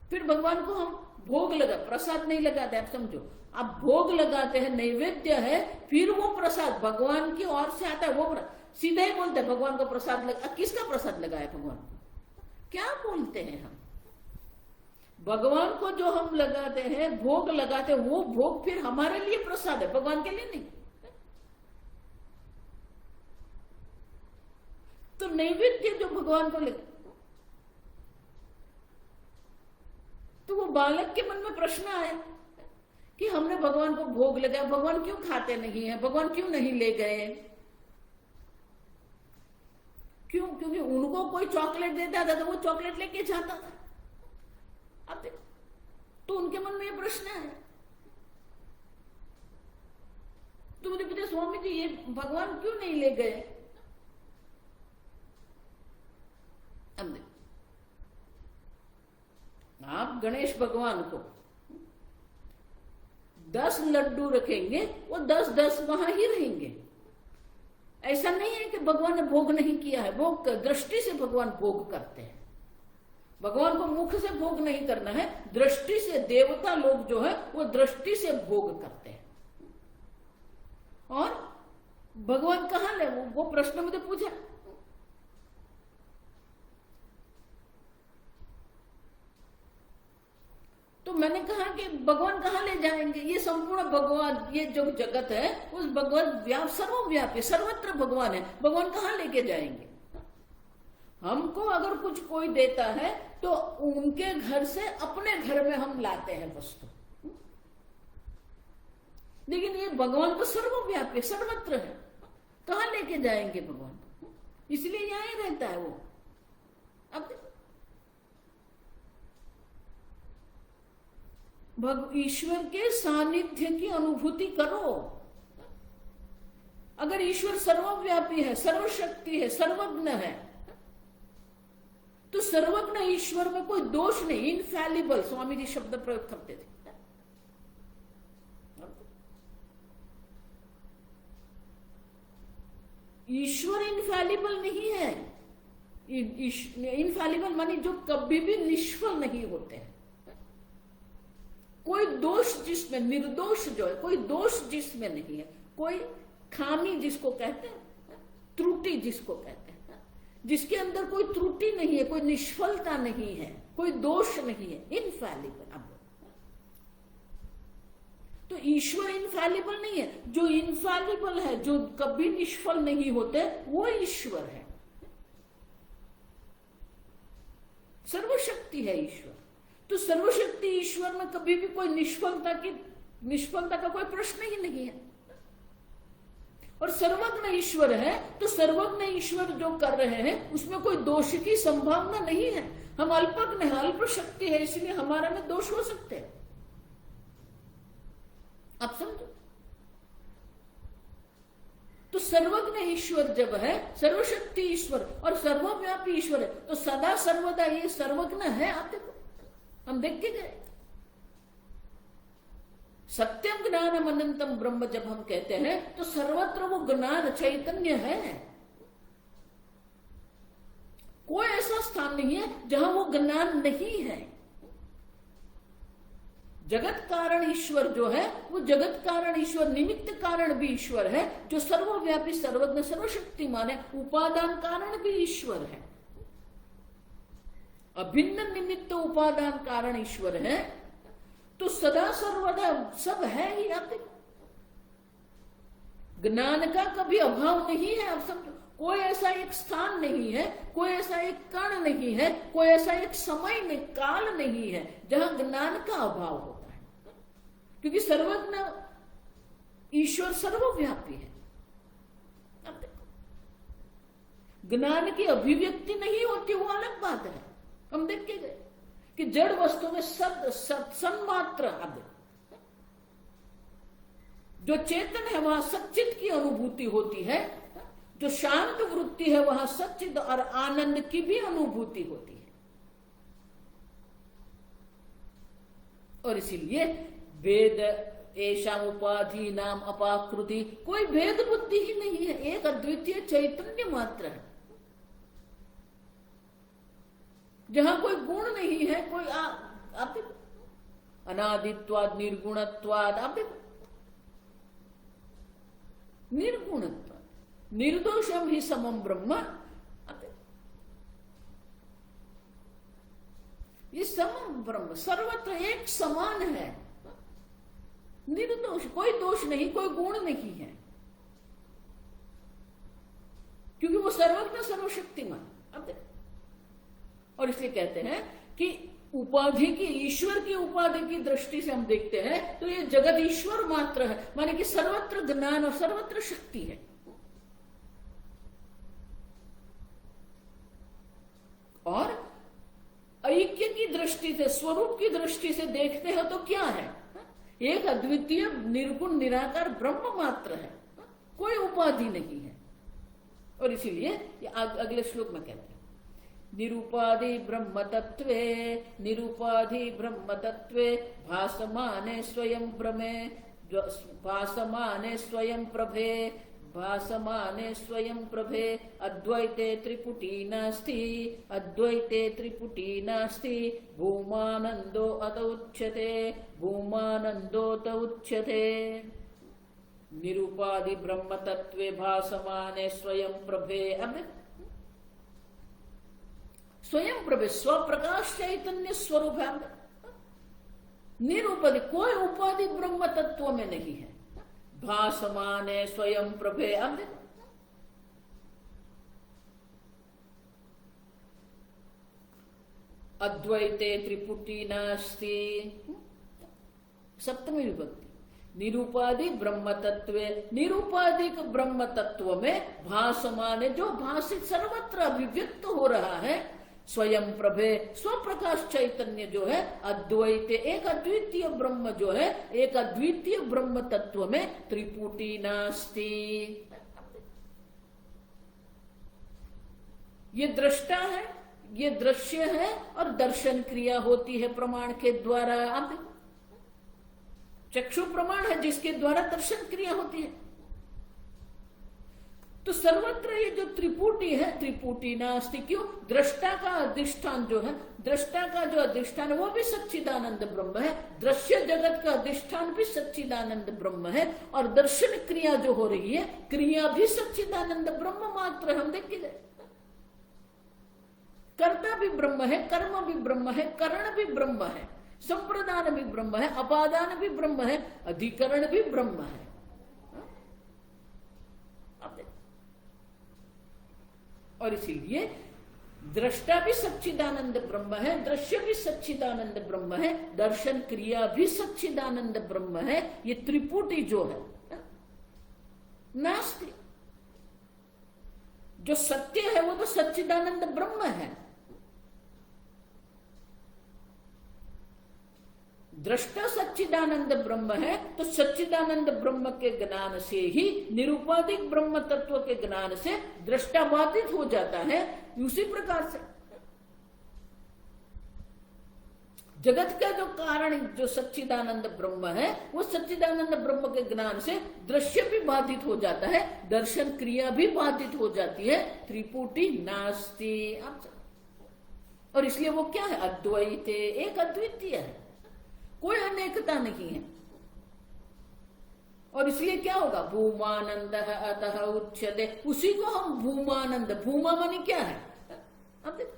फिर भगवान को हम भोग लगा, प्रसाद नहीं लगाते, आप समझो, आप भोग लगाते हैं, नैवेद्य है, फिर वो प्रसाद भगवान की ओर से आता है, वो सीधे ही बोलते हैं भगवान को प्रसाद लगा। किसका प्रसाद लगाया भगवान को? क्या बोलते हैं हम? भगवान को जो हम लगाते हैं, भोग लगाते हैं, वो भोग फिर हमारे लिए प्रसाद है, भगवान के लिए नहीं। तो नैवेद्य जो भगवान को लगा, तो वो बालक के मन में प्रश्न आया कि हमने भगवान को भोग लगाया, भगवान क्यों खाते नहीं है, भगवान क्यों नहीं ले गए? क्यों? क्योंकि उनको कोई चॉकलेट देता था तो वो चॉकलेट लेके जाता था। अब देखो, तो उनके मन में ये प्रश्न है। तो मुझे पूछे, स्वामी जी ये भगवान क्यों नहीं ले गए? अब देखो, आप गणेश भगवान को 10 लड्डू रखेंगे, वो 10-10 वहां ही रहेंगे। ऐसा नहीं है कि भगवान ने भोग नहीं किया है, भोग दृष्टि से भगवान भोग करते हैं। भगवान को मुख से भोग नहीं करना है, दृष्टि से। देवता लोग जो है वो दृष्टि से भोग करते हैं। और भगवान कहां ले, वो प्रश्न मुझे पूछा। तो मैंने कहा कि भगवान कहां ले जाएंगे? ये संपूर्ण भगवान, ये जो जगत है उस भगवान सर्वव्यापी, सर्वत्र भगवान है, भगवान कहां लेके जाएंगे? हमको अगर कुछ कोई देता है तो उनके घर से अपने घर में हम लाते हैं वस्तु, लेकिन ये भगवान तो सर्वव्यापी, सर्वत्र है, कहां लेके जाएंगे भगवान? इसलिए यहां ही रहता है वो। अब ईश्वर के सानिध्य की अनुभूति करो। अगर ईश्वर सर्वव्यापी है, सर्वशक्ति है, सर्वज्ञ है, तो सर्वज्ञ ईश्वर में कोई दोष नहीं, इनफैलिबल स्वामी जी शब्द प्रयोग करते थे। ईश्वर इनफैलिबल नहीं है। इनफैलिबल मानी जो कभी भी निष्फल नहीं होते हैं। कोई दोष जिसमें, निर्दोष जो है, कोई दोष जिसमें नहीं है, कोई खामी जिसको कहते हैं, त्रुटि जिसको कहते हैं, जिसके अंदर कोई त्रुटि नहीं है, कोई निष्फलता नहीं है, कोई दोष नहीं है, इनफैलिबल। अब तो ईश्वर इनफैलिबल नहीं है, जो इनफैलिबल है, जो कभी निष्फल नहीं होते, वो ईश्वर है। सर्वशक्ति है ईश्वर। तो सर्वशक्ति ईश्वर में कभी भी कोई निष्फलता का कोई प्रश्न ही नहीं है। और सर्वज्ञ ईश्वर है, तो सर्वज्ञ ईश्वर जो कर रहे हैं उसमें कोई दोष की संभावना नहीं है। हम अल्पज्ञ है, अल्प शक्ति है, इसलिए हमारा में दोष हो सकते हैं। आप समझो, तो सर्वज्ञ ईश्वर जब है, सर्वशक्ति ईश्वर और सर्वव्यापी ईश्वर है, तो सदा सर्वदा ये सर्वज्ञ है। आप देखो, हम देख के गए, सत्यम ज्ञानम अनंतम ब्रह्म जब हम कहते हैं तो सर्वत्र वो ज्ञान चैतन्य है। कोई ऐसा स्थान नहीं है जहां वो ज्ञान नहीं है। जगत कारण ईश्वर जो है वो जगत कारण ईश्वर, निमित्त कारण भी ईश्वर है, जो सर्वव्यापी सर्वज्ञ सर्वशक्तिमान है। उपादान कारण भी ईश्वर है, अभिन्न निमित्त उपादान कारण ईश्वर है। तो सदा सर्वदा सब है ही। आप ज्ञान का कभी अभाव नहीं है। आप समझो, कोई ऐसा एक स्थान नहीं है, कोई ऐसा एक कण नहीं है, कोई ऐसा एक समय नहीं, काल नहीं है जहां ज्ञान का अभाव होता है, क्योंकि सर्वज्ञ ईश्वर सर्वव्यापी है। अब देखो, ज्ञान की अभिव्यक्ति नहीं होती वो अलग बात है। हम देख के गए कि जड़ वस्तु में सन्मात्र, जो चेतन है वहां सच्चित की अनुभूति होती है, जो शांत वृत्ति है वहां सच्चिद और आनंद की भी अनुभूति होती है। और इसीलिए वेद ऐसा उपाधि नाम अपाकृति, कोई भेद बुद्धि ही नहीं है, एक अद्वितीय चैतन्य मात्र है जहां कोई गुण नहीं है, कोई आप देखो, अनादित्वाद निर्गुणत्वाद, आप देखो, निर्गुणत्वाद निर्दोषम ही समम ब्रह्म, ये समम ब्रह्म सर्वत्र एक समान है, निर्दोष, कोई दोष नहीं, कोई गुण नहीं है, क्योंकि वो सर्वज्ञ सर्वशक्तिमान। अब देखो, और इसलिए कहते हैं कि उपाधि की, ईश्वर की उपाधि की दृष्टि से हम देखते हैं तो ये जगत ईश्वर मात्र है, माने कि सर्वत्र ज्ञान और सर्वत्र शक्ति है। और ऐक्य की दृष्टि से, स्वरूप की दृष्टि से देखते हैं तो क्या है? एक अद्वितीय निर्गुण निराकार ब्रह्म मात्र है, कोई उपाधि नहीं है। और इसीलिए अगले श्लोक में कहते हैं, निरूपाधि ब्रह्म तत्वे, निरूपाधि ब्रह्म तत्वे भासमाने स्वयं प्रमे, भासमाने स्वयं प्रभे, भासमाने स्वयं प्रभे, अद्वैते त्रिपुटी नास्ति, अद्वैते त्रिपुटी नास्ति, भूमानंदो अत उच्यते, भूमानंदोत उच्यते। निरूपाधि ब्रह्म तत्वे भासमाने स्वयं प्रभे, अब स्वयं प्रभे स्वप्रकाश चैतन्य स्वरूप है, निरूपाधि, कोई उपाधि ब्रह्म तत्व में नहीं है। भासमान है स्वयं प्रभे, अब अद्वैते त्रिपुटी नास्ति, सप्तमी विभक्ति, निरूपाधि ब्रह्म तत्व, निरूपाधिक ब्रह्म तत्व में भासमान है, जो भाषित सर्वत्र अभिव्यक्त हो रहा है, स्वयं प्रभे स्वप्रकाश चैतन्य जो है, अद्वैत एक अद्वितीय ब्रह्म जो है, एक अद्वितीय ब्रह्म तत्व में त्रिपुटी नास्ति। ये दृष्टा है, ये दृश्य है, और दर्शन क्रिया होती है प्रमाण के द्वारा। आप चक्षु प्रमाण है जिसके द्वारा दर्शन क्रिया होती है। तो सर्वत्र ये जो त्रिपुटी है, त्रिपुटी नास्ति, क्यों? दृष्टा का अधिष्ठान जो है, दृष्टा का जो अधिष्ठान है वो भी सच्चिदानंद ब्रह्म है, दृश्य जगत का अधिष्ठान भी सच्चिदानंद ब्रह्म है, और दर्शन क्रिया जो हो रही है, क्रिया भी सच्चिदानंद ब्रह्म मात्र। हम देखिए, कर्ता भी ब्रह्म है, कर्म भी ब्रह्म है, करण भी ब्रह्म है, संप्रदान भी ब्रह्म है, अपादान भी ब्रह्म है, अधिकरण भी ब्रह्म है। और इसीलिए दृष्टा भी सच्चिदानंद ब्रह्म है, दृश्य भी सच्चिदानंद ब्रह्म है, दर्शन क्रिया भी सच्चिदानंद ब्रह्म है। ये त्रिपुटी जो है नास्ति, जो सत्य है वो तो सच्चिदानंद ब्रह्म है। दृष्टा सच्चिदानंद ब्रह्म है, तो सच्चिदानंद ब्रह्म के ज्ञान से ही निरूपाधिक ब्रह्म तत्व के ज्ञान से दृष्टा बाधित हो जाता है। उसी प्रकार से जगत का जो कारण जो सच्चिदानंद ब्रह्म है, वो सच्चिदानंद ब्रह्म के ज्ञान से दृश्य भी बाधित हो जाता है, दर्शन क्रिया भी बाधित हो जाती है। त्रिपुटी नास्ति। और इसलिए वो क्या है? अद्वैत, एक अद्वितीय है, कोई अनेकता नहीं है। और इसलिए क्या होगा? भूमानंद अतः उच्यते। उसी को हम भूमानंद, भूमा माने क्या है? अब देखो,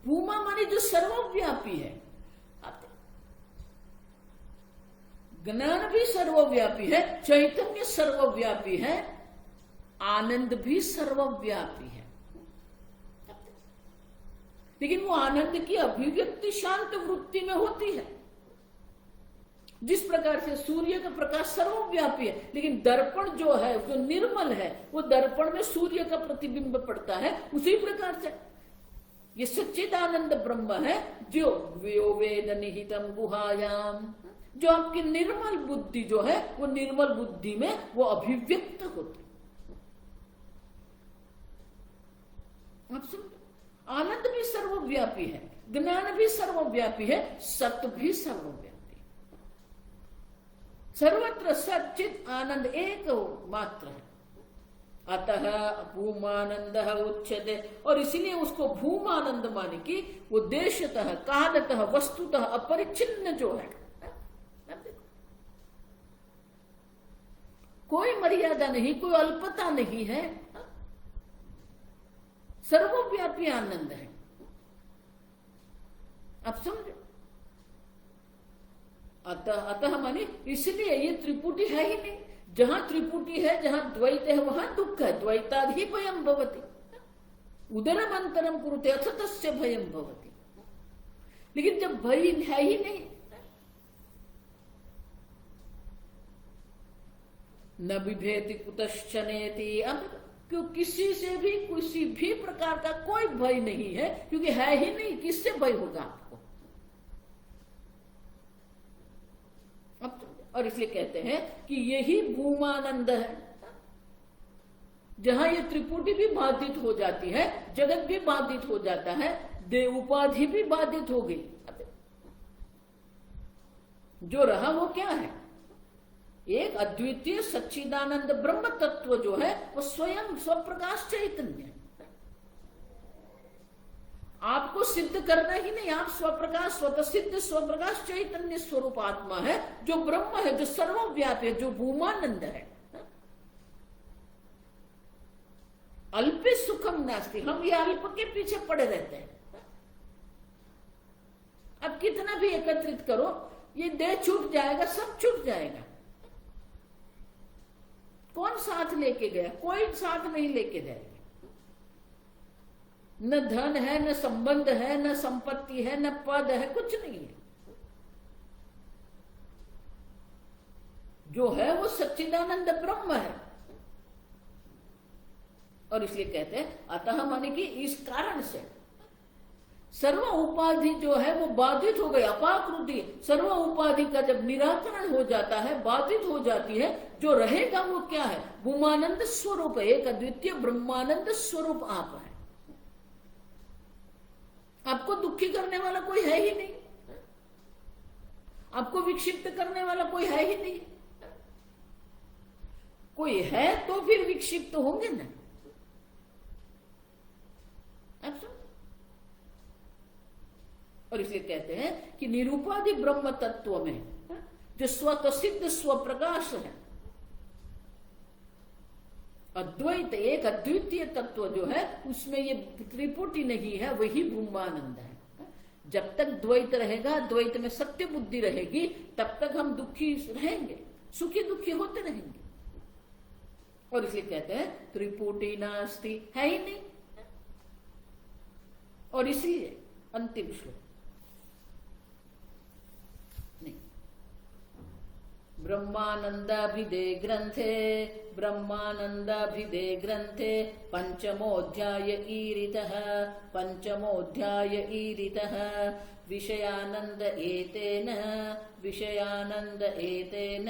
भूमा माने जो सर्वव्यापी है। ज्ञान भी सर्वव्यापी है, चैतन्य सर्वव्यापी है, आनंद भी सर्वव्यापी है। लेकिन वो आनंद की अभिव्यक्ति शांत वृत्ति में होती है। जिस प्रकार से सूर्य का प्रकाश सर्वव्यापी है, लेकिन दर्पण जो है, जो निर्मल है, वो दर्पण में सूर्य का प्रतिबिंब पड़ता है। उसी प्रकार से ये सच्चिदानंद ब्रह्म है, जो वेद निहितम गुहायाम, जो आपकी निर्मल बुद्धि जो है, वो निर्मल बुद्धि में वो अभिव्यक्त होती। आप समझो, आनंद भी सर्वव्यापी है, ज्ञान भी सर्वव्यापी है, सत्य भी सर्वव्यापी, सर्वत्र सच्चित आनंद एक मात्र है। अतः भूमानंद उच्यते। और इसीलिए उसको भूमानंद माने कि वो देशतः, कालतः, वस्तुतः अपरिच्छिन्न जो है, कोई मर्यादा नहीं, कोई अल्पता नहीं है, सर्वव्यापी आनंद है। आप समझो, अतः माने इसलिए ये त्रिपुटी है ही नहीं। जहां त्रिपुटी है, जहां द्वैत है, वहां दुख है। द्वैतादि भयम भवति, उदरम अंतरम कुरुते अथ तस्य भयम भवति। लेकिन जब भय है ही नहीं, न बिभेति कुतश्चनेति, अब क्यों किसी से भी किसी भी प्रकार का कोई भय नहीं है, क्योंकि है ही नहीं, किससे भय होगा आपको? और इसलिए कहते हैं कि यही भूमानंद है, जहां ये त्रिपुटी भी बाधित हो जाती है, जगत भी बाधित हो जाता है, देव उपाधि भी बाधित हो गई। जो रहा वो क्या है? एक अद्वितीय सच्चिदानंद ब्रह्म तत्व जो है, वो स्वयं स्वप्रकाश चैतन्य है। आपको सिद्ध करना ही नहीं, आप स्वप्रकाश, स्वतः सिद्ध स्वप्रकाश चैतन्य स्वरूप आत्मा है, जो ब्रह्म है, जो सर्वव्यापी है, जो भूमानंद है। अल्पे सुखम नास्ति, हम ये अल्प के पीछे पड़े रहते हैं। अब कितना भी एकत्रित करो, ये देह छूट जाएगा, सब छूट जाएगा। कौन साथ लेके गया? कोई साथ नहीं लेके जाएगा। न धन है, न संबंध है, न संपत्ति है, न पद है, कुछ नहीं है। जो है वो सच्चिदानंद ब्रह्म है। और इसलिए कहते हैं अतः माने कि इस कारण से सर्व उपाधि जो है वो बाधित हो गई, अपाकृति। सर्व उपाधि का जब निराकरण हो जाता है, बाधित हो जाती है, जो रहेगा वो क्या है? भूमानंद स्वरूप है, एक अद्वितीय ब्रह्मानंद स्वरूप आप है। आपको दुखी करने वाला कोई है ही नहीं, आपको विक्षिप्त करने वाला कोई है ही नहीं। कोई है तो फिर विक्षिप्त होंगे ना। और इसलिए कहते हैं कि निरूपाधि ब्रह्म तत्व में जो स्वतः सिद्ध स्वप्रकाश है, अद्वैत, एक अद्वितीय तत्व जो है, उसमें ये त्रिपुटी नहीं है, वही ब्रह्मानंद है। जब तक द्वैत रहेगा, द्वैत में सत्य बुद्धि रहेगी, तब तक हम दुखी रहेंगे, सुखी दुखी होते रहेंगे। और इसलिए कहते हैं त्रिपुटी नास्ति, है ही नहीं। और इसलिए अंतिम श्लोक, ब्रह्मानंदाभिधे ग्रंथे, ब्रह्मानंदाभिधे ग्रंथे पंचमोऽध्याय ईरितः, पंचमोऽध्याय ईरितः विषयानंद एतेन, विषयानंद एतेन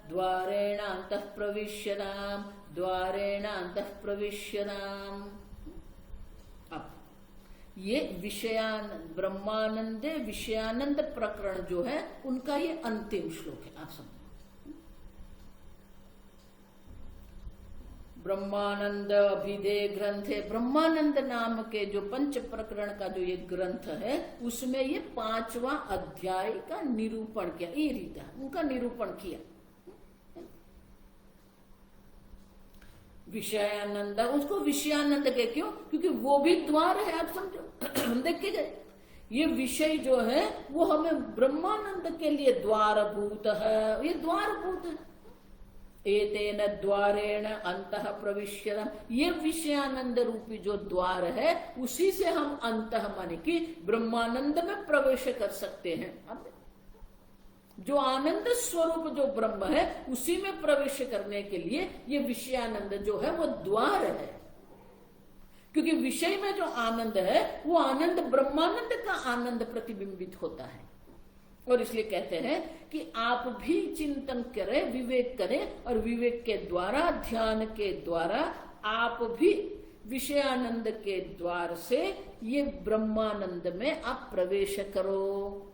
द्वारेणान्तः प्रविश्यताम्, द्वारेणान्तः प्रविश्यताम्। अब ये विषयानंद ब्रह्मानंदे विषयानंद प्रकरण जो है उनका ये अंतिम श्लोक है। आप समझो ब्रह्मानंद अभिधेय ग्रंथ है, ब्रह्मानंद नाम के जो पंच प्रकरण का जो ये ग्रंथ है उसमें ये 5वां अध्याय का निरूपण किया, ये रीता उनका निरूपण किया। विषयानंद, उसको विषयानंद के क्यों? क्योंकि वो भी द्वार है। आप समझो देखिए गए ये विषय जो है वो हमें ब्रह्मानंद के लिए द्वारभूत है, ये द्वारभूत है। एतेन द्वारेण अंतः प्रविश्य, ये विषयानंद रूपी जो द्वार है उसी से हम अंतः माने कि ब्रह्मानंद में प्रवेश कर सकते हैं। अब जो आनंद स्वरूप जो ब्रह्म है उसी में प्रवेश करने के लिए ये विषयानंद जो है वो द्वार है। क्योंकि विषय में जो आनंद है वो आनंद ब्रह्मानंद का आनंद प्रतिबिंबित होता है। और इसलिए कहते हैं कि आप भी चिंतन करें, विवेक करें, और विवेक के द्वारा ध्यान के द्वारा आप भी विषयानंद के द्वार से ये ब्रह्मानंद में आप प्रवेश करो।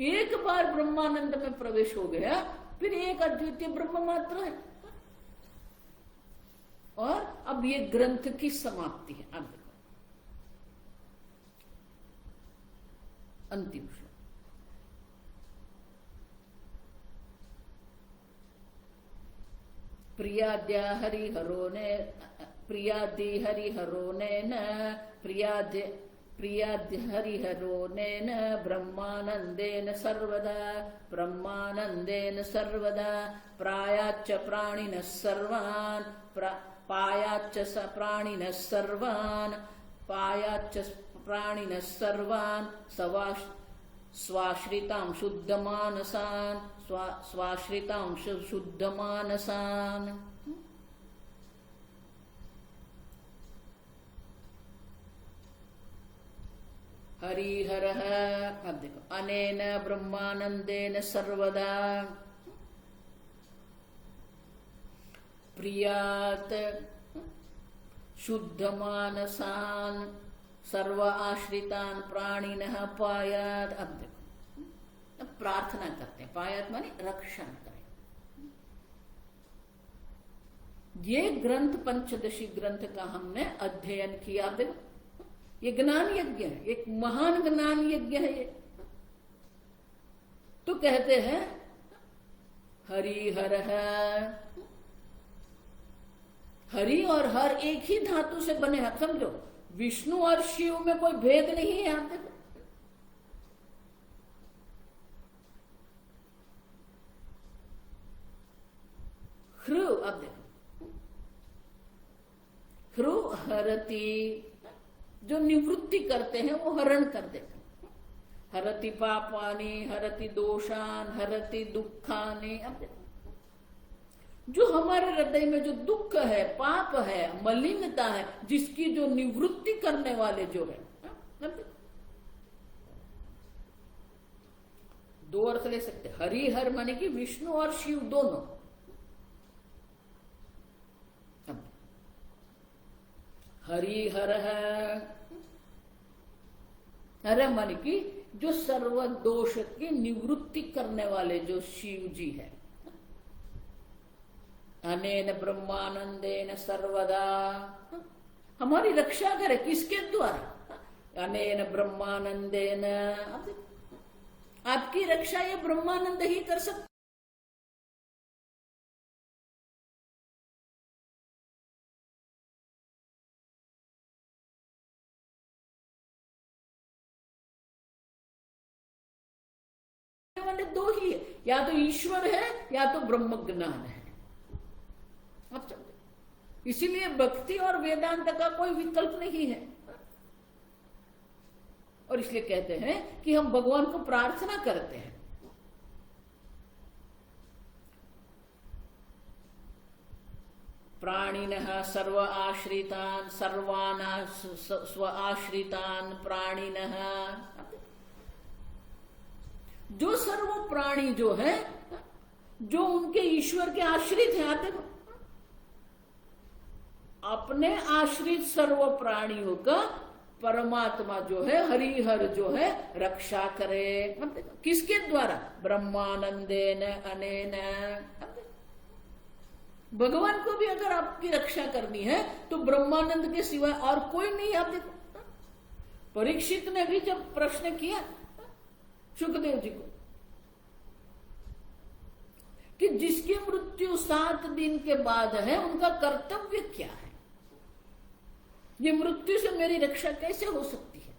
एक बार ब्रह्मानंद में प्रवेश हो गया फिर एक अद्वितीय ब्रह्म मात्र है। और अब ये ग्रंथ की समाप्ति है। अब देखो अंतिम श्लोक, प्रियाद्या हरिहरो ने प्रियादि हरिहरो ने न प्रियाद्य हरिहरो नेन ब्रह्मानंदेन सर्वदा ब्रह्मानंदेन सर्वदा प्रायाच्च प्राणिनः सर्वान् पायाच्च प्राणिनः सर्वान् पायाच्च प्राणिनः सर्वान् स्वाश्रितां शुद्धमानसान् स्वाश्रितां शुद्धमानसान्। हरिहर, अब देखो अनेन ब्रह्मानंदेन सर्वदा प्रियात शुद्धमानसान् सर्व आश्रितान् प्राणिनः पायात। अब देखो अब प्रार्थना करते हैं, पायात माने रक्षण करें। ये ग्रंथ पंचदशी ग्रंथ का हमने अध्ययन किया। देखो ये ज्ञान यज्ञ है, एक महान ज्ञान यज्ञ है ये। तो कहते हैं हरिहर है, हरि और हर एक ही धातु से बने हैं। समझो विष्णु और शिव में कोई भेद नहीं है। यहां तक ह्रु, अब देखो ह्रु हरति, जो निवृत्ति करते हैं वो हरण कर देते हैं। हरति पापानि हरति दोषान हरति दुखानि। अब जो हमारे हृदय में जो दुख है, पाप है, मलिनता है, जिसकी जो निवृत्ति करने वाले जो है, दो अर्थ ले सकते। हरिहर माने कि विष्णु और शिव दोनों। हरिहर है, हर माने कि जो सर्व दोष की निवृत्ति करने वाले जो शिव जी है। अनेन ब्रह्मानंदेन सर्वदा, हमारी रक्षा करे किसके द्वारा? अनेन ब्रह्मानंदेन, आपकी रक्षा ये ब्रह्मानंद ही कर सकते। वाले दो ही है, या तो ईश्वर है या तो ब्रह्म ज्ञान है। आप समझे, इसीलिए भक्ति और वेदांत का कोई विकल्प नहीं है। और इसलिए कहते हैं कि हम भगवान को प्रार्थना करते हैं। प्राणिनः सर्व आश्रितान् सर्वान् स्व आश्रितान् प्राणिनः, जो सर्व प्राणी जो है जो उनके ईश्वर के आश्रित है। आते अपने आश्रित सर्व प्राणियों का परमात्मा जो है, हरिहर जो है, रक्षा करे। किसके द्वारा? ब्रह्मानंदेन अनेन। भगवान को भी अगर आपकी रक्षा करनी है तो ब्रह्मानंद के सिवाय और कोई नहीं। आप देखो, परीक्षित ने भी जब प्रश्न किया सुखदेव जी को कि जिसकी मृत्यु 7 दिन के बाद है, उनका कर्तव्य क्या है? ये मृत्यु से मेरी रक्षा कैसे हो सकती है?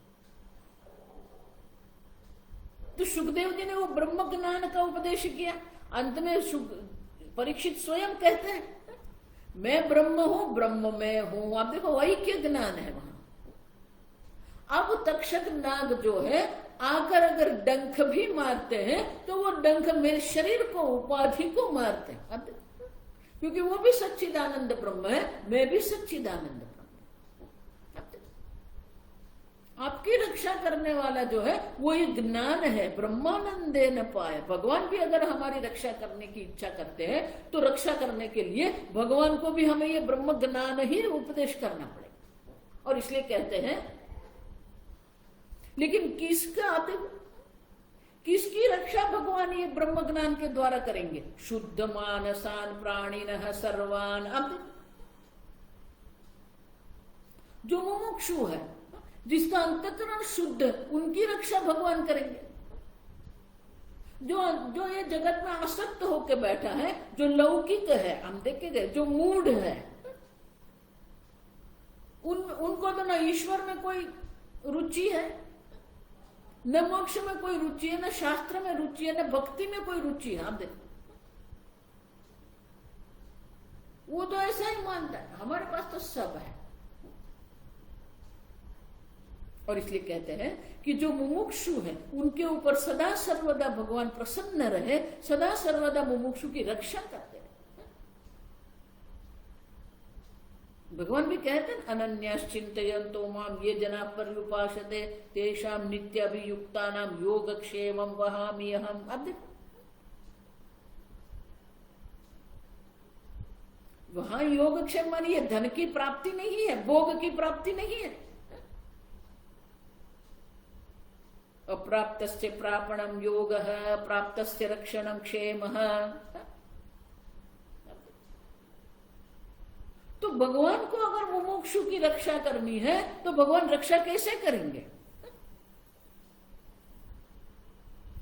तो सुखदेव जी ने वो ब्रह्म ज्ञान का उपदेश किया। अंत में परीक्षित स्वयं कहते हैं मैं ब्रह्म हूं, ब्रह्म में हूं। आप देखो ऐक्य ज्ञान है वहां। अब तक्षक नाग जो है आकर अगर डंक भी मारते हैं तो वो डंक मेरे शरीर को, उपाधि को मारते हैं। अब क्योंकि वो भी सच्चिदानंद ब्रह्म है, मैं भी सच्चिदानंद ब्रह्म। आपकी रक्षा करने वाला जो है वो ये ज्ञान है, ब्रह्मानंदे न पाए। भगवान भी अगर हमारी रक्षा करने की इच्छा करते हैं तो रक्षा करने के लिए भगवान को भी हमें ये ब्रह्म ज्ञान ही उपदेश करना पड़ेगा। और इसलिए कहते हैं, लेकिन किसकी रक्षा भगवान ये ब्रह्म ज्ञान के द्वारा करेंगे? शुद्ध मानसान प्राणिनः सर्वान। अब जो मुमुक्षु है, जिसका अंतःकरण शुद्ध है, उनकी रक्षा भगवान करेंगे। जो ये जगत में आसक्त होकर बैठा है, जो लौकिक है, हम देखेंगे, जो मूढ़ है, उनको तो ना ईश्वर में कोई रुचि है, न मोक्ष में कोई रुचि है, न शास्त्र में रुचि है, न भक्ति में कोई रुचि है। आप देखो, वो तो ऐसा ही मानता है हमारे पास तो सब है। और इसलिए कहते हैं कि जो मुमुक्षु है उनके ऊपर सदा सर्वदा भगवान प्रसन्न रहे, सदा सर्वदा मुमुक्षु की रक्षा करते हैं। भगवान भी कहते हैं अनन्याश्चिन्तयन्तो माम ये जना पर्युपासते तेषां नित्याभियुक्तानां योगक्षेमं वहामि अहम्। अब देखो, वहां योगक्षेम मानिए धन की प्राप्ति नहीं है, भोग की प्राप्ति नहीं है। अप्राप्तस्य प्रापणं योगः, प्राप्तस्य रक्षणं क्षेमः। तो भगवान को अगर मुमुक्षु की रक्षा करनी है तो भगवान रक्षा कैसे करेंगे?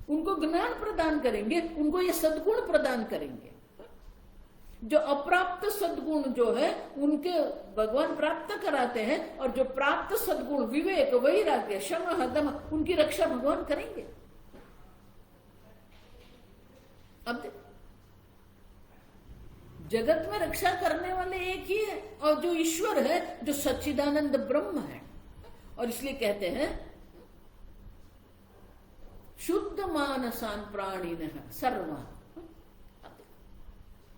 उनको ज्ञान प्रदान करेंगे, उनको ये सद्गुण प्रदान करेंगे। जो अप्राप्त सद्गुण जो है उनके भगवान प्राप्त कराते हैं, और जो प्राप्त सद्गुण विवेक, वैराग्य, शम, दम, उनकी रक्षा भगवान करेंगे। अब जगत में रक्षा करने वाले एक ही है, और जो ईश्वर है, जो सच्चिदानंद ब्रह्म है। और इसलिए कहते हैं शुद्ध मानसान प्राणिनः सर्वान्।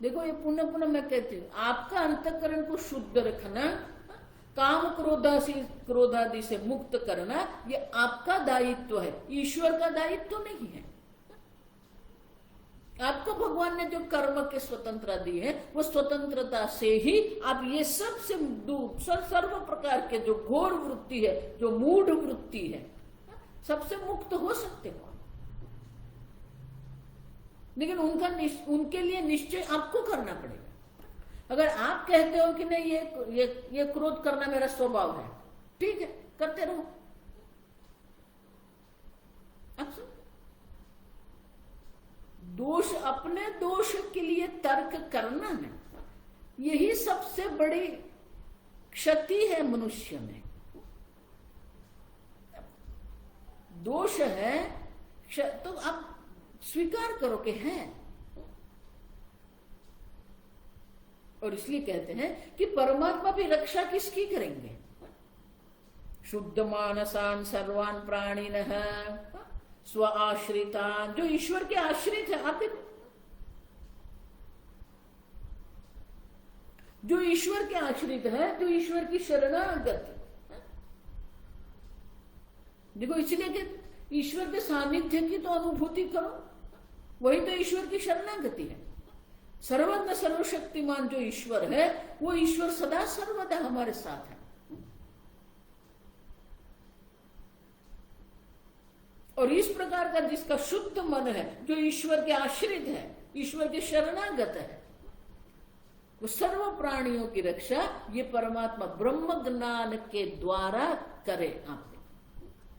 देखो, ये पुनः पुनः मैं कहती हूं, आपका अंतःकरण को शुद्ध रखना, काम क्रोधादि से मुक्त करना, ये आपका दायित्व है, ईश्वर का दायित्व नहीं है। आपको भगवान ने जो कर्म के स्वतंत्रता दी है, वो स्वतंत्रता से ही आप ये सब से दूर, सर्व प्रकार के जो घोर वृत्ति है, जो मूढ़ वृत्ति है, सबसे मुक्त हो सकते हो। लेकिन उनके लिए निश्चय आपको करना पड़ेगा। अगर आप कहते हो कि नहीं, ये क्रोध करना मेरा स्वभाव है, ठीक है, करते रहो। अच्छा, दोष, अपने दोष के लिए तर्क करना है, यही सबसे बड़ी क्षति है मनुष्य में। दोष है तो आप स्वीकार करो कि है। और इसलिए कहते हैं कि परमात्मा भी रक्षा किसकी करेंगे? शुद्ध मानसान सर्वान प्राणिनः स्व आश्रितान, जो ईश्वर के आश्रित है। आप देखो, जो ईश्वर के आश्रित है, जो ईश्वर की शरणागत, देखो इसलिए कि ईश्वर के सानिध्य की तो अनुभूति करो, वही तो ईश्वर की शरणागति है। सर्वज्ञ सर्वशक्तिमान जो ईश्वर है, वो ईश्वर सदा सर्वदा हमारे साथ है। और इस प्रकार का जिसका शुद्ध मन है, जो ईश्वर के आश्रित है, ईश्वर के शरणागत है, वो सर्व प्राणियों की रक्षा ये परमात्मा ब्रह्म ज्ञान के द्वारा करे। आप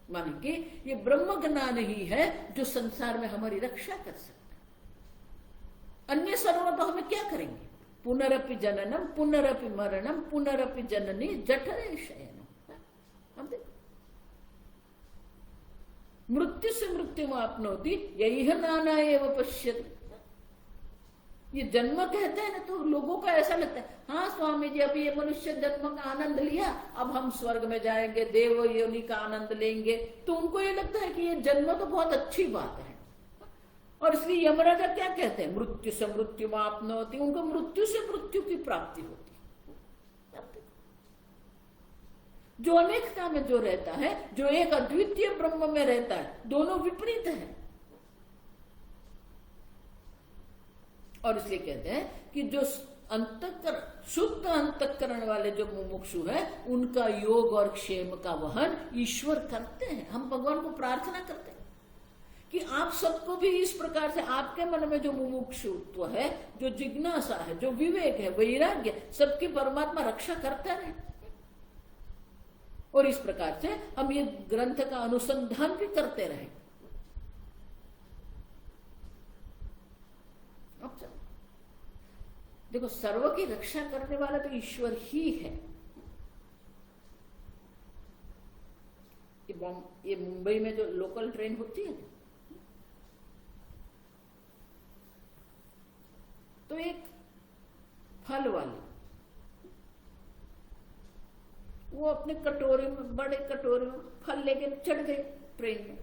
माने कि ये ब्रह्म ज्ञान ही है जो संसार में हमारी रक्षा कर सकता है। अन्य सर्व तो हमें क्या करेंगे? पुनरपि जननम पुनरपि मरणम पुनरपि जननी जठरे शयनम। हम देखो, मृत्यु से मृत्यु आपनोति यही नाना एवं पश्यति। ये जन्म कहते हैं ना, तो लोगों का ऐसा लगता है, हाँ स्वामी जी अभी ये मनुष्य जन्म का आनंद लिया, अब हम स्वर्ग में जाएंगे, देव योनि का आनंद लेंगे। तो उनको ये लगता है कि ये जन्म तो बहुत अच्छी बात है। और इसलिए यमराजा क्या कहते हैं? मृत्यु से मृत्यु आपनोति। उनको मृत्यु से मृत्यु की प्राप्ति होती है। जो अनेकता में जो रहता है, जो एक अद्वितीय ब्रह्म में रहता है, दोनों विपरीत है। और इसलिए कहते हैं कि जो शुद्ध अंतःकरण वाले जो मुमुक्षु है, उनका योग और क्षेम का वहन ईश्वर करते हैं। हम भगवान को प्रार्थना करते हैं कि आप सबको भी इस प्रकार से आपके मन में जो मुमुक्षुत्व है, जो जिज्ञासा है, जो विवेक है, वैराग्य, सबकी परमात्मा रक्षा करता रहे। और इस प्रकार से हम ये ग्रंथ का अनुसंधान भी करते रहे। देखो, सर्व की रक्षा करने वाला तो ईश्वर ही है। ये मुंबई में जो लोकल ट्रेन होती है, तो एक फल वाली वो अपने कटोरे में, बड़े कटोरे में फल लेके चढ़ गए ट्रेन में।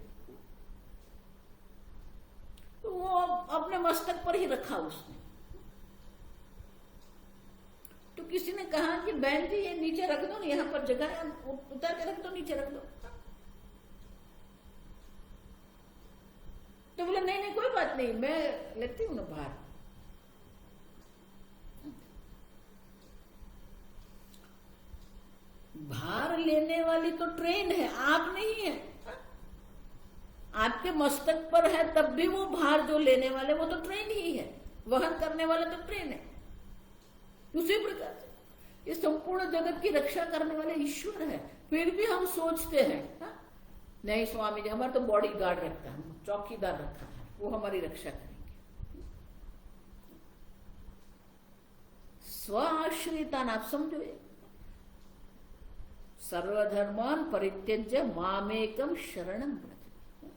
तो वो अपने मस्तक पर ही रखा उसने। तो किसी ने कहा कि बहन जी ये नीचे रख दो, यहाँ पर जगह है, उतार के रख दो, नीचे रख दो। तो बोले नहीं नहीं कोई बात नहीं, मैं लेती हूं ना बाहर। भार लेने वाली तो ट्रेन है, आप नहीं है। आपके मस्तक पर है तब भी वो भार जो लेने वाले वो तो ट्रेन ही है, वहन करने वाला तो ट्रेन है। उसी प्रकार से ये संपूर्ण जगत की रक्षा करने वाले ईश्वर है। फिर भी हम सोचते हैं नहीं स्वामी जी हमारा तो बॉडी गार्ड रखता है, चौकीदार रखा है, वो हमारी रक्षा करेंगे। स्व आश्रितान, आप समझो, सर्वधर्मान परित्यज्य मामेकम शरणम व्रज।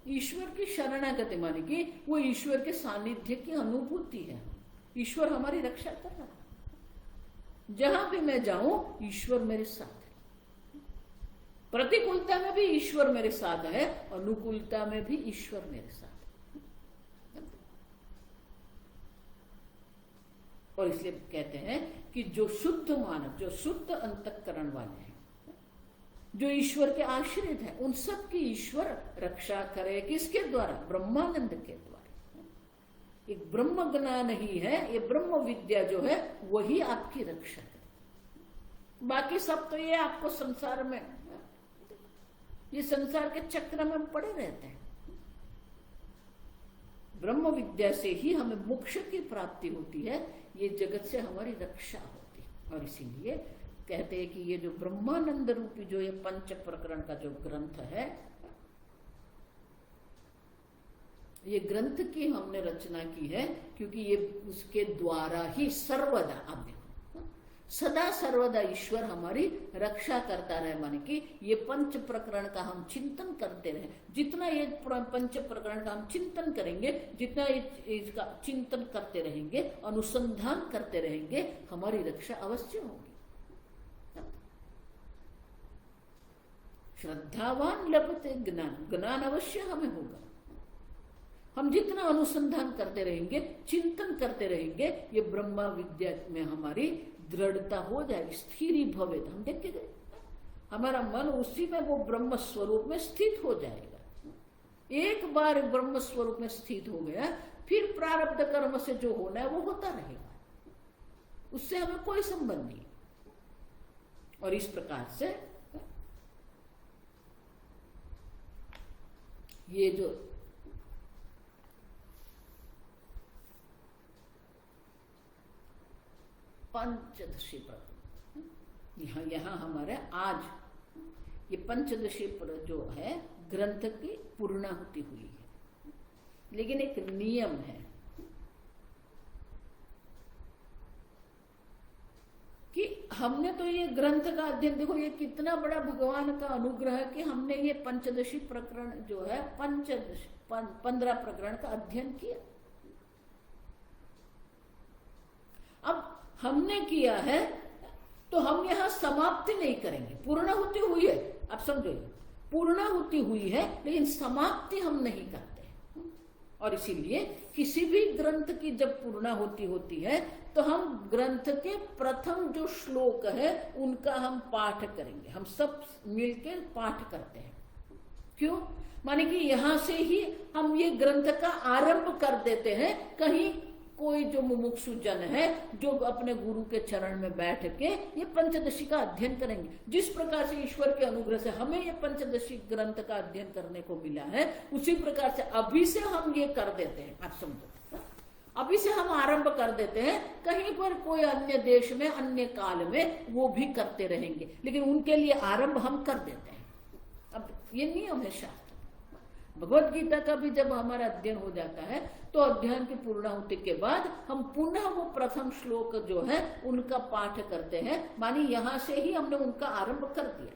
ईश्वर की शरणागति माने कि वो ईश्वर के सानिध्य की अनुभूति है। ईश्वर हमारी रक्षा कर रहा है। जहां भी मैं जाऊं ईश्वर मेरे साथ है। प्रतिकूलता में भी ईश्वर मेरे साथ है, अनुकूलता में भी ईश्वर मेरे साथ है। और इसलिए कहते हैं कि जो शुद्ध मानव, जो शुद्ध अंतःकरण वाले हैं, जो ईश्वर के आश्रित है, उन सब की ईश्वर रक्षा करे। किसके द्वारा? ब्रह्मानंद के द्वारा। एक ब्रह्म ज्ञान ही है, ये ब्रह्म विद्या जो है वही आपकी रक्षा करे। बाकी सब तो ये आपको संसार में, ये संसार के चक्र में पड़े रहते हैं। ब्रह्म विद्या से ही हमें मोक्ष की प्राप्ति होती है, ये जगत से हमारी रक्षा होती है। और इसीलिए कहते हैं कि ये जो ब्रह्मानंद रूपी जो ये पंच प्रकरण का जो ग्रंथ है, ये ग्रंथ की हमने रचना की है क्योंकि ये उसके द्वारा ही सर्वदा, आप देखो, सदा सर्वदा ईश्वर हमारी रक्षा करता रहे। माने कि ये पंच प्रकरण का हम चिंतन करते रहे। जितना ये पंच प्रकरण का हम चिंतन करेंगे, जितना इसका चिंतन करते रहेंगे, अनुसंधान करते रहेंगे, हमारी रक्षा अवश्य होगी। श्रद्धावान लभते ज्ञान, ज्ञान अवश्य हमें होगा। हम जितना अनुसंधान करते रहेंगे, चिंतन करते रहेंगे, ये ब्रह्मा विद्या में हमारी दृढ़ता हो जाएगी। स्थिरी भवेत, हम देख के गए, हमारा मन उसी में वो ब्रह्म स्वरूप में स्थित हो जाएगा। एक बार ब्रह्म स्वरूप में स्थित हो गया, फिर प्रारब्ध कर्म से जो होना है वो होता रहेगा, उससे हमें कोई संबंध नहीं। और इस प्रकार से ये जो पंचदशी प्रकरण यहाँ हमारे आज ये पंचदशी जो है ग्रंथ की पूर्णाहुति हुई है, लेकिन एक नियम है कि हमने तो ये ग्रंथ का अध्ययन, देखो ये कितना बड़ा भगवान का अनुग्रह है कि हमने ये पंचदशी प्रकरण जो है 15 प्रकरण का अध्ययन किया। अब हमने किया है तो हम यहां समाप्ति नहीं करेंगे, पूर्णाहुति हुई है, आप समझो पूर्णाहुति हुई है लेकिन समाप्ति हम नहीं करते। और इसीलिए किसी भी ग्रंथ की जब पूर्णाहुति होती है तो हम ग्रंथ के प्रथम जो श्लोक है उनका हम पाठ करेंगे, हम सब मिलकर पाठ करते हैं। क्यों? माने कि यहां से ही हम ये ग्रंथ का आरंभ कर देते हैं। कहीं कोई जो मुमुक्षु जन है जो अपने गुरु के चरण में बैठ के ये पंचदशी का अध्ययन करेंगे, जिस प्रकार से ईश्वर के अनुग्रह से हमें ये पंचदशी ग्रंथ का अध्ययन करने को मिला है, उसी प्रकार से अभी से हम ये कर देते हैं। आप समझो, अभी से हम आरंभ कर देते हैं। कहीं पर कोई अन्य देश में अन्य काल में वो भी करते रहेंगे, लेकिन उनके लिए आरंभ हम कर देते हैं। अब ये नियम है शास्त्र। भगवत गीता का भी जब हमारा अध्ययन हो जाता है तो अध्ययन की पूर्णाहुति के बाद हम पुनः वो प्रथम श्लोक जो है उनका पाठ करते हैं। मानी यहां से ही हमने उनका आरंभ कर दिया।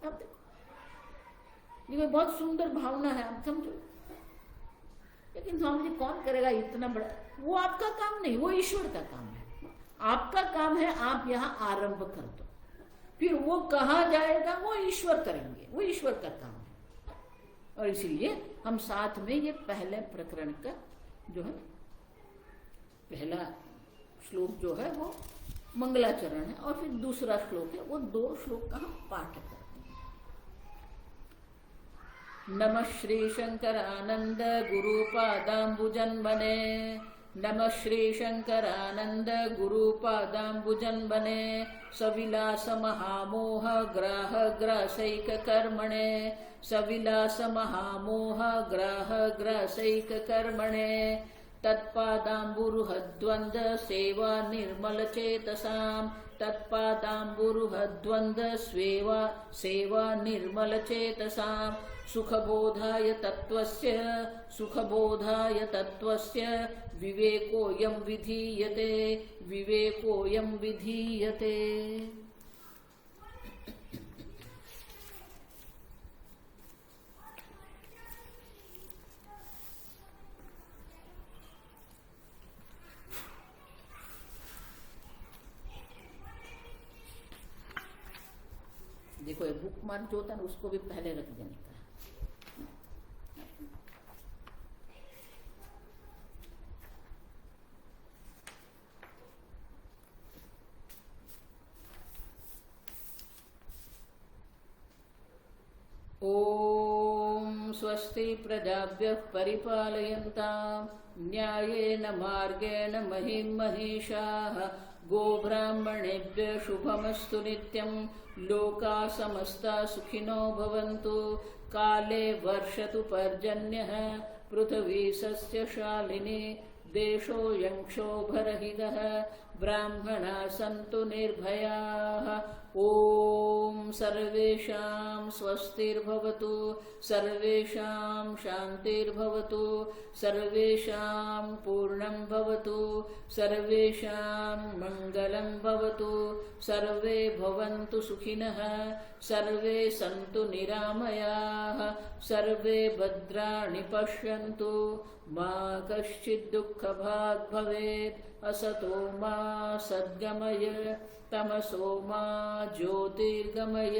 अब देखो ये बहुत सुंदर भावना है, आप समझो। लेकिन स्वामी जी कौन करेगा इतना बड़ा? वो आपका काम नहीं, वो ईश्वर का काम है। आपका काम है आप यहाँ आरंभ कर दो, फिर वो कहाँ जाएगा वो ईश्वर करेंगे, वो ईश्वर का काम है। और इसीलिए हम साथ में ये पहले प्रकरण का जो है पहला श्लोक जो है वो मंगलाचरण है, और फिर दूसरा श्लोक है वो 2 श्लोक का हम पाठ करते हैं। नमः श्री शंकरानंद गुरुपादाम्बुजन्मने, नमः श्री शंकरानंद गुरुपादाम्बुजन्मने, सविलास महामोह ग्राह ग्रासैक कर्मणे, सविलास महामोह ग्राह ग्रासैक कर्मणे, तत्पादाम्बुरुहद्वंद सेवा निर्मल चेतसाम, तत्पादाम्बुरुहद्वंद सेवा निर्मल चेतसाम, सुखबोधाय तत्वस्य सुखबोधाय तत्वस्य विवेकोऽयं विधीयते विवेकोऽयं विधीयते। देखो ये बुक मार्क जो होता है उसको भी पहले रख देने का। ओम स्वस्ति प्रजाभ्यः परिपालयन्तां न्यायेन मार्गेण महिं महिषाः, गोब्राह्मणेभ्यः शुभमस्तु नित्यं, लोकाः समस्ताः सुखिनो भवन्तु, काले वर्षतु पर्जन्यः, पृथिवी सस्यशालिनी, देशोऽयं क्षोभरहितः, ब्राह्मणाः सन्तु निर्भयाः। ओम सर्वेषां स्वस्तिर्भवतु, सर्वेषां शान्तिर्भवतु, सर्वेषां पूर्णं भवतु, सर्वेषां मङ्गलं भवतु, सर्वे भवन्तु सुखिनः, सर्वे सन्तु निरामयाः, सर्वे भद्राणि पश्यन्तु, मा कश्चित् दुःखभाग् भवेत्। असतो मा सद्गमय, तमसो मा ज्योतिर्गमय,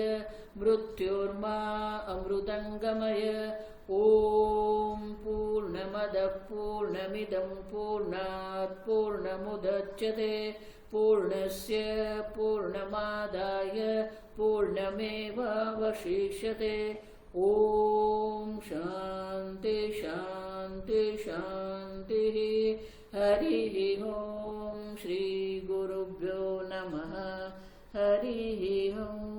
मृत्योर्मा अमृतंगमय। ओम पूर्णमदः पूर्णमिदं पूर्णात् पूर्णमुदच्यते, पूर्णस्य पूर्णमादाय पूर्णमेवावशिष्यते। ओम शांति शांति शांति। हरि ओम। श्री गुरुभ्यो नमः। हरि ओम।